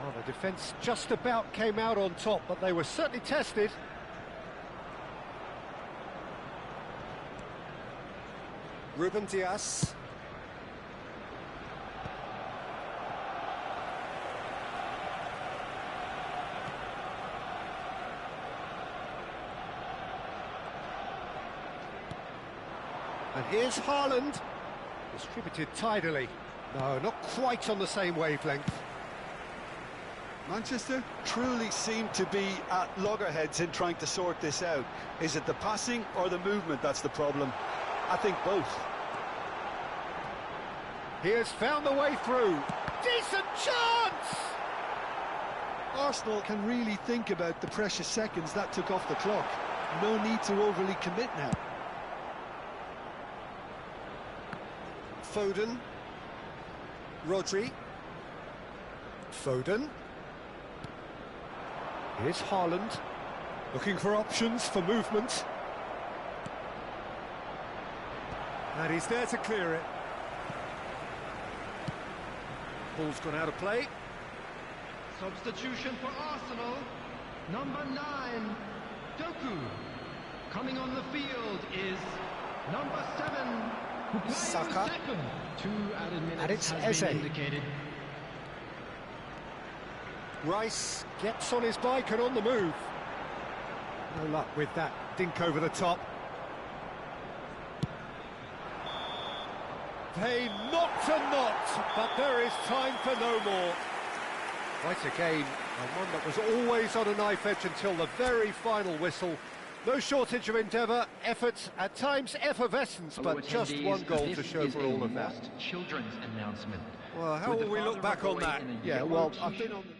Well, the defence just about came out on top, but they were certainly tested. Ruben Dias. And here's Haaland. Distributed tidily. No, not quite on the same wavelength. Manchester truly seem to be at loggerheads in trying to sort this out. Is it the passing or the movement that's the problem? I think both. He has found the way through. Decent chance! Arsenal can really think about the precious seconds that took off the clock. No need to overly commit now. Foden. Rodri. Foden. Here's Haaland. Looking for options for movement. And he's there to clear it. Ball's gone out of play. Substitution for Arsenal, number 9, Doku. Coming on the field is number 7, who plays Saka. second. 2 added minutes And it's has Eze. been indicated. Rice gets on his bike and on the move. No luck with that dink over the top. They knocked and knocked, but there is time for no more. Quite a game, and one that was always on a knife edge until the very final whistle. No shortage of endeavour, effort, at times effervescence, Hello, but just attendees. one goal to This show is for a all of that. lost children's announcement. Well, how With will the we look father back of a on boy that? in a Yeah, yellow well, I've t-shirt. been on the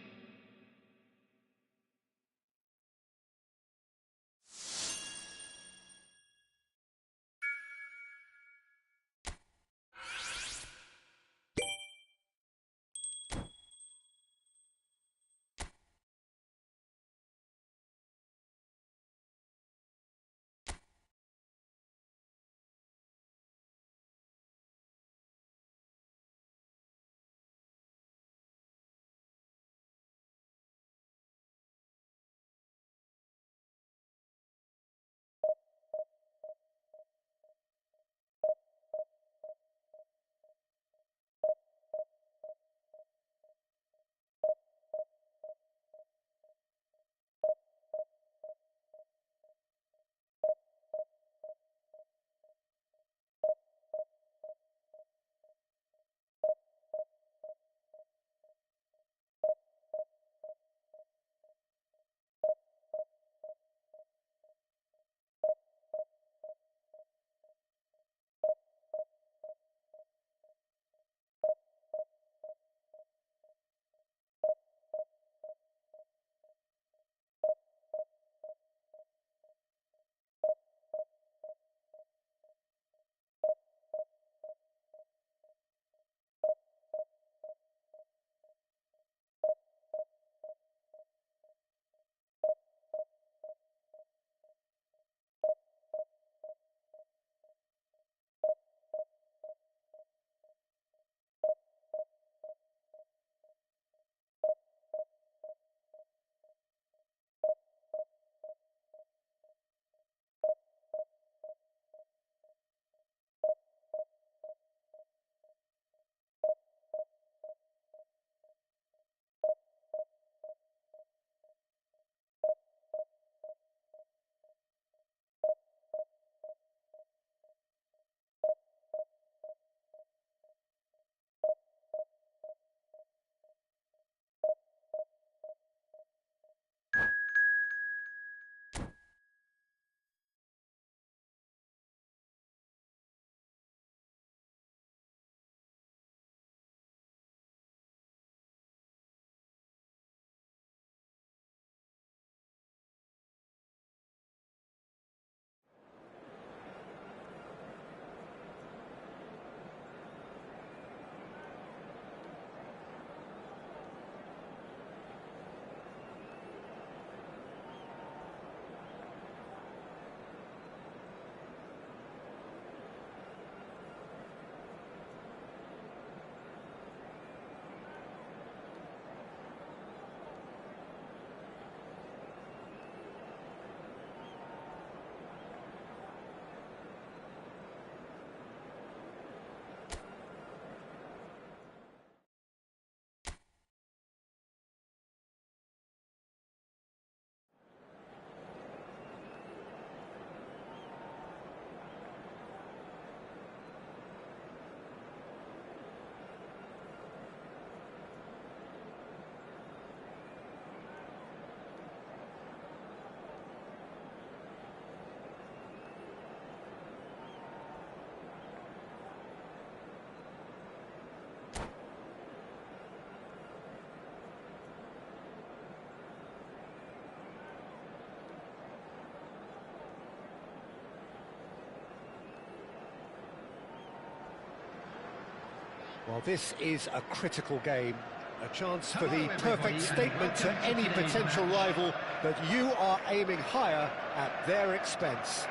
Well, this is a critical game. A chance for the perfect statement to any potential rival that you are aiming higher at their expense.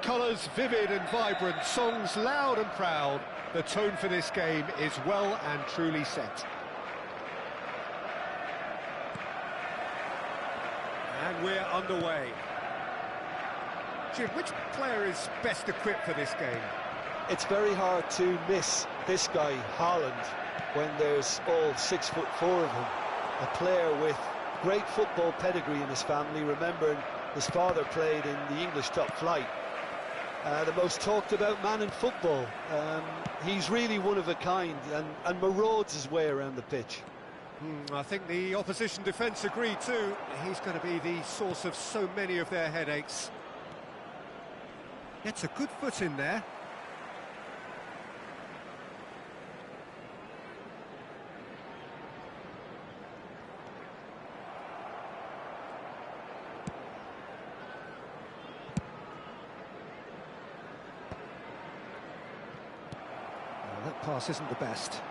Colours vivid and vibrant, songs loud and proud. The tone for this game is well and truly set. And we're underway. Jim, which player is best equipped for this game? It's very hard to miss this guy, Haaland, when there's all 6'4" of him. A player with great football pedigree in his family, remembering his father played in the English top flight. The most talked about man in football. He's really one of a kind and marauds his way around the pitch. I think the opposition defence agree too. He's going to be the source of so many of their headaches. Gets a good foot in there. Well, that pass isn't the best.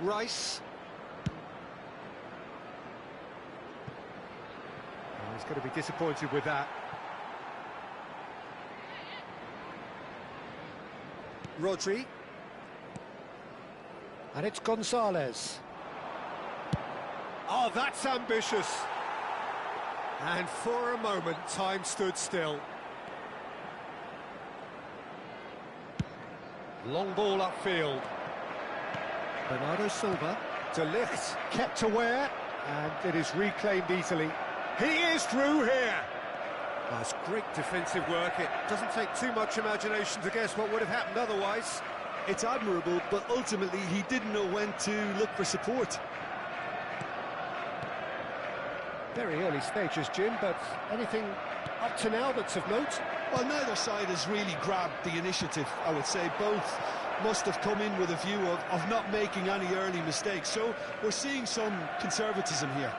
Rice. Oh, he's going to be disappointed with that. Rodri. And it's Gonzalez. Oh, that's ambitious. And for a moment, time stood still. Long ball upfield. Bernardo Silva, De Ligt kept aware, and it is reclaimed easily. He is through here. That's great defensive work. It doesn't take too much imagination to guess what would have happened otherwise. It's admirable, but ultimately he didn't know when to look for support. Very early stages, Jim, but anything up to now that's of note? Well, neither side has really grabbed the initiative, I would say. Both must have come in with a view of not making any early mistakes. So we're seeing some conservatism here.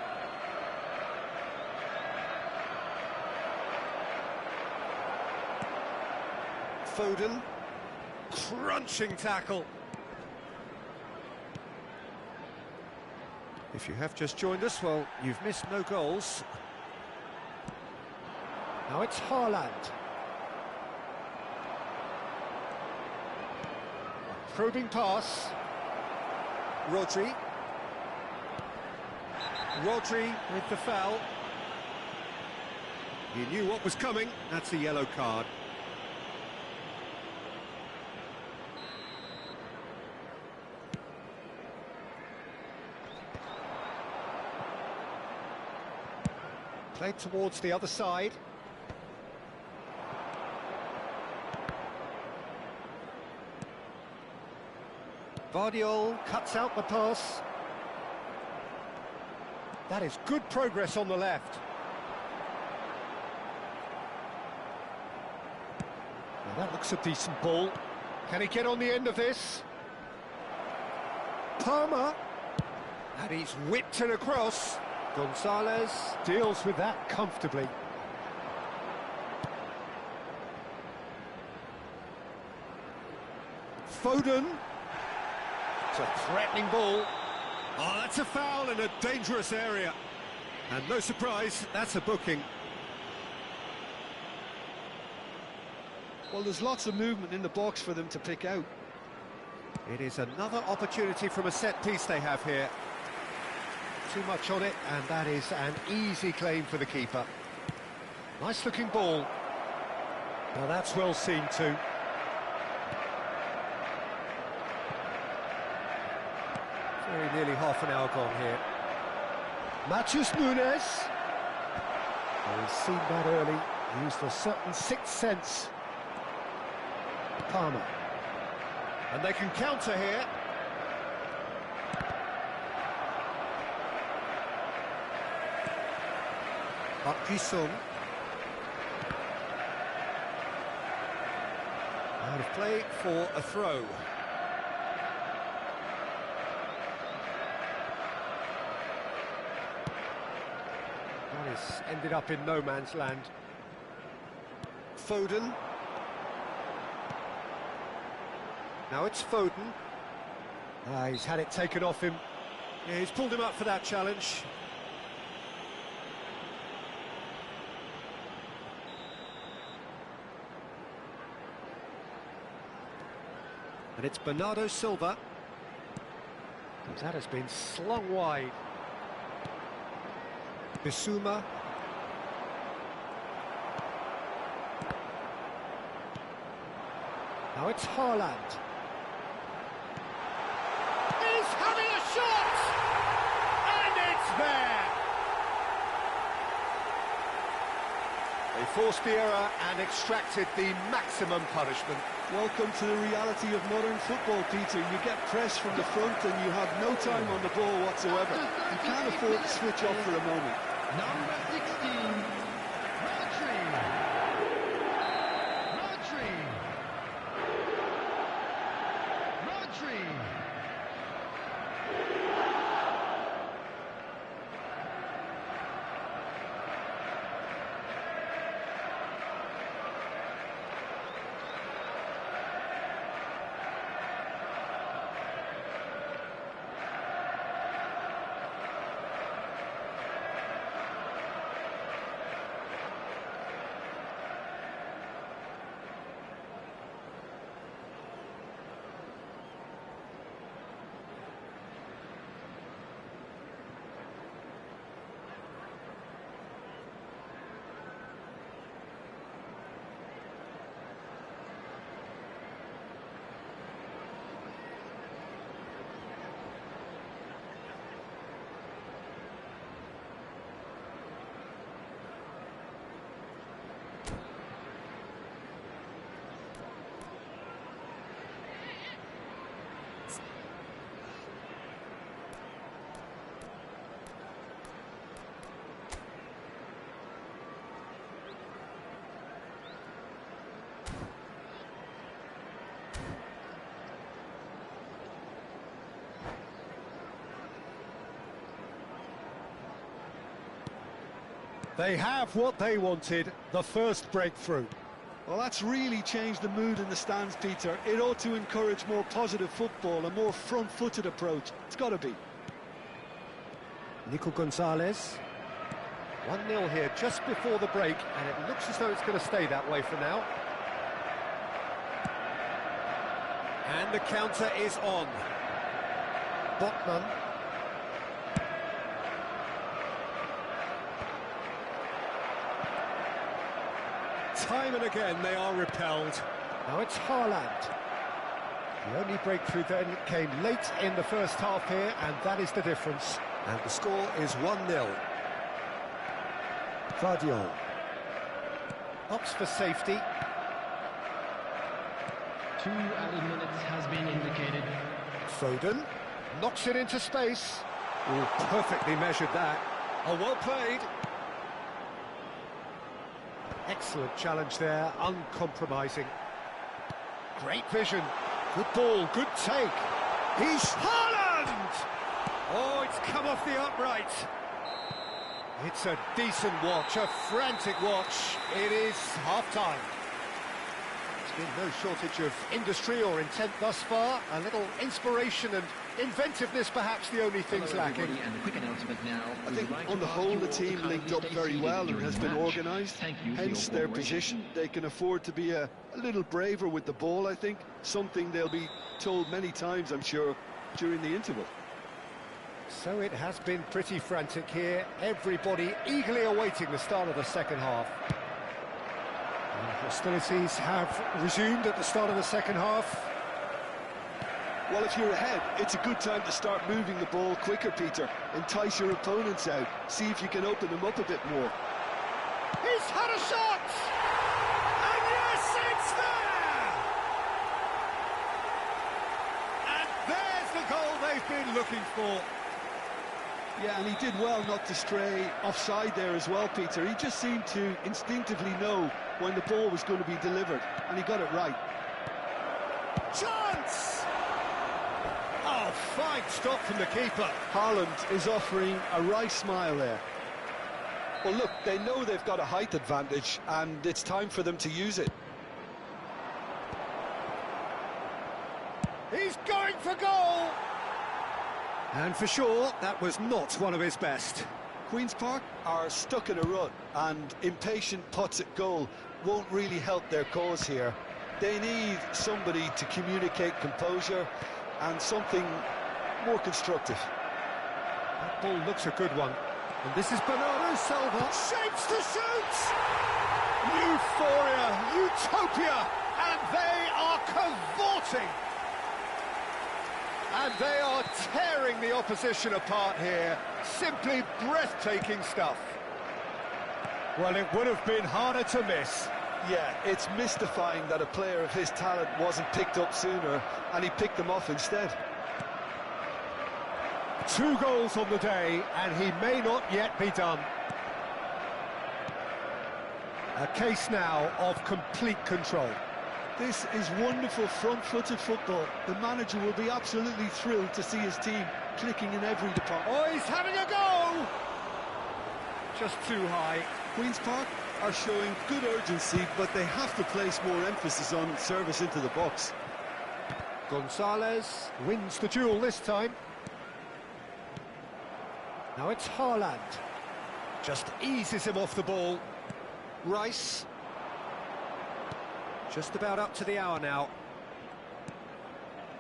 Foden. Crunching tackle. If you have just joined us, well, you've missed no goals. Now it's Haaland. Probing pass. Rodri. Rodri with the foul. He knew what was coming. That's a yellow card. Played towards the other side. Vardiol cuts out the pass. That is good progress on the left. Well, that looks a decent ball. Can he get on the end of this? Palmer. And he's whipped it across. Gonzalez deals with that comfortably. Foden. It's a threatening ball. Oh, that's a foul in a dangerous area. And no surprise, that's a booking. Well, there's lots of movement in the box for them to pick out. It is another opportunity from a set piece they have here. Too much on it, and that is an easy claim for the keeper. Nice looking ball. Now that's well seen too. Very nearly half an hour gone here. Matheus Nunes. Oh, he's seen that early. He used a certain sixth sense. Palmer. And they can counter here. Buisson. Out of play for a throw. That is ended up in no man's land. Foden. Now it's Foden. He's had it taken off him. Yeah, he's pulled him up for that challenge. And it's Bernardo Silva. That has been slung wide. Bissouma. Now it's Haaland. He's having a shot! And it's there! They forced the error and extracted the maximum punishment. Welcome to the reality of modern football, Peter. You get pressed from the front and you have no time on the ball whatsoever. You can't afford to switch off for a moment. Number 16, Rodri. Rodri. Rodri. They have what they wanted, the first breakthrough. Well, that's really changed the mood in the stands, Peter. It ought to encourage more positive football, a more front-footed approach. It's got to be. Nico Gonzalez. 1-0 here just before the break, and it looks as though it's going to stay that way for now. And the counter is on. Botman. Time and again they are repelled. Now it's Haaland. The only breakthrough then came late in the first half here, and that is the difference. And the score is 1-0. Vardiol. Opts for safety. 2 added minutes has been indicated. Foden knocks it into space. Oh, perfectly measured that. Oh, well played. Excellent challenge there, uncompromising. Great vision. Good ball, good take. He's Haaland! Oh, it's come off the upright. It's a decent watch, a frantic watch. It is half-time. There's been no shortage of industry or intent thus far. A little inspiration and inventiveness, perhaps the only things lacking. And a quick announcement now. I think on the whole the team linked up very well and has been organised. Hence their position. They can afford to be a little braver with the ball, I think. Something they'll be told many times, I'm sure, during the interval. So it has been pretty frantic here. Everybody eagerly awaiting the start of the second half. And hostilities have resumed at the start of the second half. Well, if you're ahead, it's a good time to start moving the ball quicker, Peter. Entice your opponents out. See if you can open them up a bit more. He's had a shot! And yes, it's there! And there's the goal they've been looking for. Yeah, and he did well not to stray offside there as well, Peter. He just seemed to instinctively know when the ball was going to be delivered, and he got it right. Chance! Oh, fine stop from the keeper. Haaland is offering a wry smile there. Well, look, they know they've got a height advantage, and it's time for them to use it. He's going for goal! And for sure, that was not one of his best. Queen's Park are stuck in a rut, and impatient putts at goal won't really help their cause here. They need somebody to communicate composure and something more constructive. That ball looks a good one. And this is Bernardo Silva. Shapes to shoot! Euphoria, utopia, and they are cavorting. And they are tearing the opposition apart here. Simply breathtaking stuff. Well, it would have been harder to miss. Yeah, it's mystifying that a player of his talent wasn't picked up sooner, and he picked them off instead. 2 goals on the day, and he may not yet be done. A case now of complete control. This is wonderful front-footed football. The manager will be absolutely thrilled to see his team clicking in every department. Oh, he's having a go! Just too high. Queen's Park are showing good urgency, but they have to place more emphasis on service into the box. Gonzalez wins the duel this time. Now it's Haaland. Just eases him off the ball. Rice. Just about up to the hour now.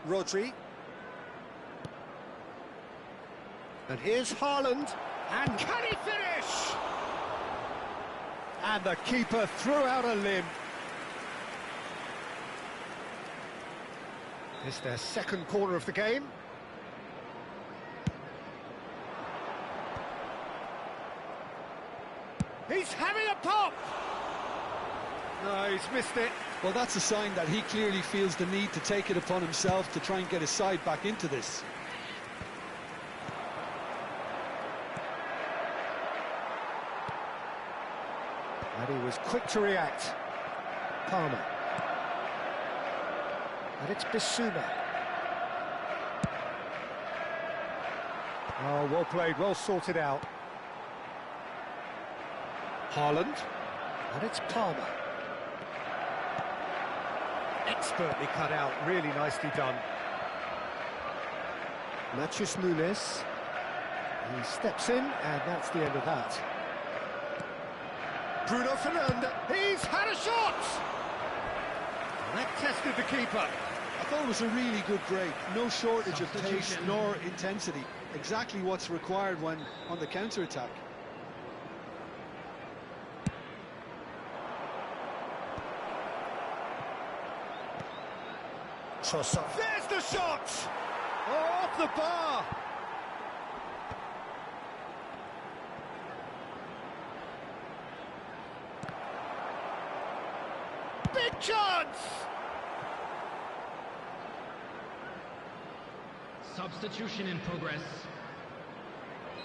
Rodri. And here's Haaland. And can he finish? And the keeper threw out a limb. It's their second corner of the game. He's having a pop! No, he's missed it. Well, that's a sign that he clearly feels the need to take it upon himself to try and get his side back into this. And he was quick to react. Palmer. And it's Bissouma. Oh, well played, well sorted out. Haaland. And it's Palmer. Expertly cut out, really nicely done. Matheus Nunes. He steps in, and that's the end of that. Bruno Fernandes. He's had a shot! And that tested the keeper. I thought it was a really good break. No shortage of pace nor intensity. Exactly what's required when on the counter-attack. There's the shot! Oh, off the bar! Big chance! Substitution in progress.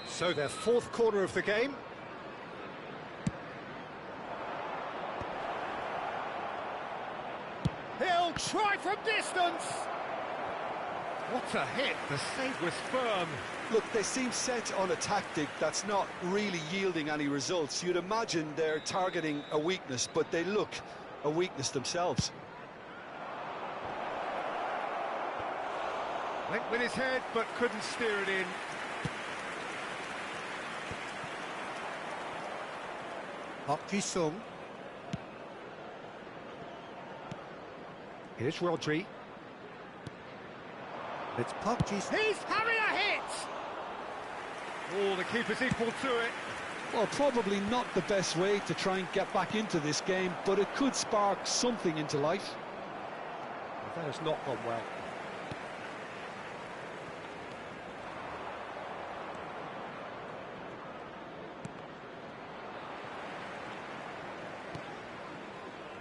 So their fourth corner of the game. He'll try from distance! What a hit, the save was firm. Look, they seem set on a tactic that's not really yielding any results. You'd imagine they're targeting a weakness, but they look a weakness themselves. Went with his head, but couldn't steer it in. Park Ji-sung. Here's Rodri. It's Park Ji-sung. He's having a hit! Oh, the keeper's equal to it. Well, probably not the best way to try and get back into this game, but it could spark something into life. That has not gone well.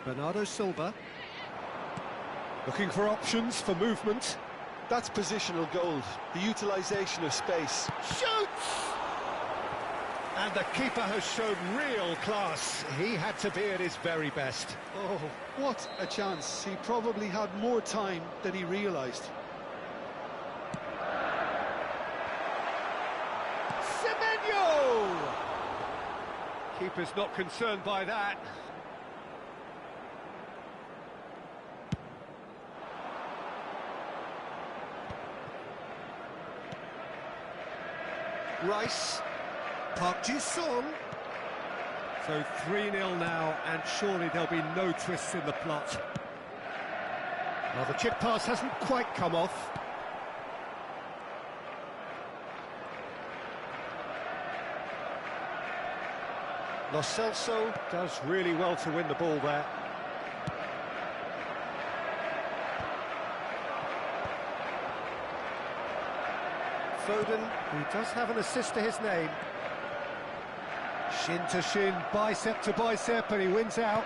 Bernardo Silva. Looking for options for movement. That's positional gold, the utilisation of space. Shoots! And the keeper has shown real class. He had to be at his very best. Oh, what a chance. He probably had more time than he realised. Semenyo! Keeper's not concerned by that. Rice. Park Ji-sung. So 3-0 now, and surely there'll be no twists in the plot. Well, the chip pass hasn't quite come off. Lo Celso does really well to win the ball there. Foden, who does have an assist to his name. Shin to shin, bicep to bicep, and he wins out.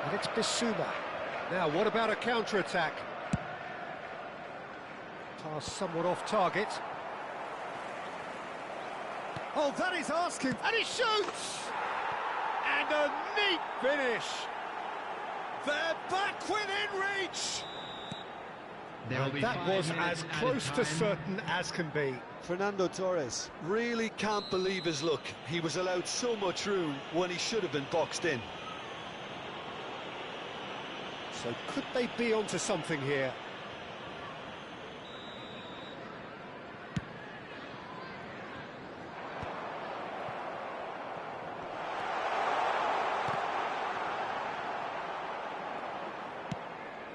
And it's Bissouma. Now, what about a counter-attack? Pass somewhat off target. Oh, that is asking, and he shoots! And a neat finish! They're back within reach! That was as close to certain as can be. Fernando Torres really can't believe his luck. He was allowed so much room when he should have been boxed in. So could they be onto something here?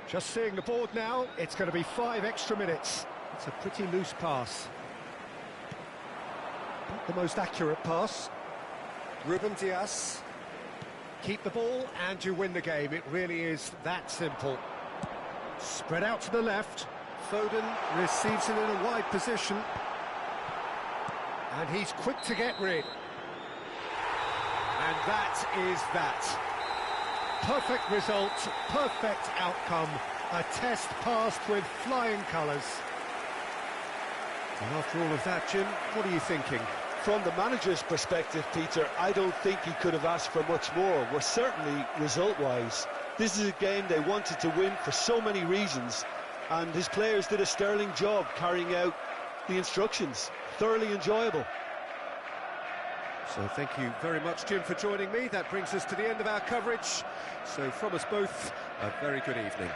Just seeing the board now, it's going to be 5 extra minutes. It's a pretty loose pass. Not the most accurate pass. Ruben Dias. Keep the ball and you win the game. It really is that simple. Spread out to the left. Foden receives it in a wide position. And he's quick to get rid. And that is that. Perfect result, perfect outcome. A test passed with flying colours. And after all of that, Jim, what are you thinking? From the manager's perspective, Peter, I don't think he could have asked for much more. Well, certainly result-wise. This is a game they wanted to win for so many reasons, and his players did a sterling job carrying out the instructions. Thoroughly enjoyable. So thank you very much, Jim, for joining me. That brings us to the end of our coverage. So from us both, a very good evening.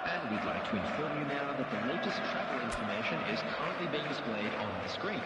And we'd like to inform you now that the latest travel information is currently being displayed on the screen.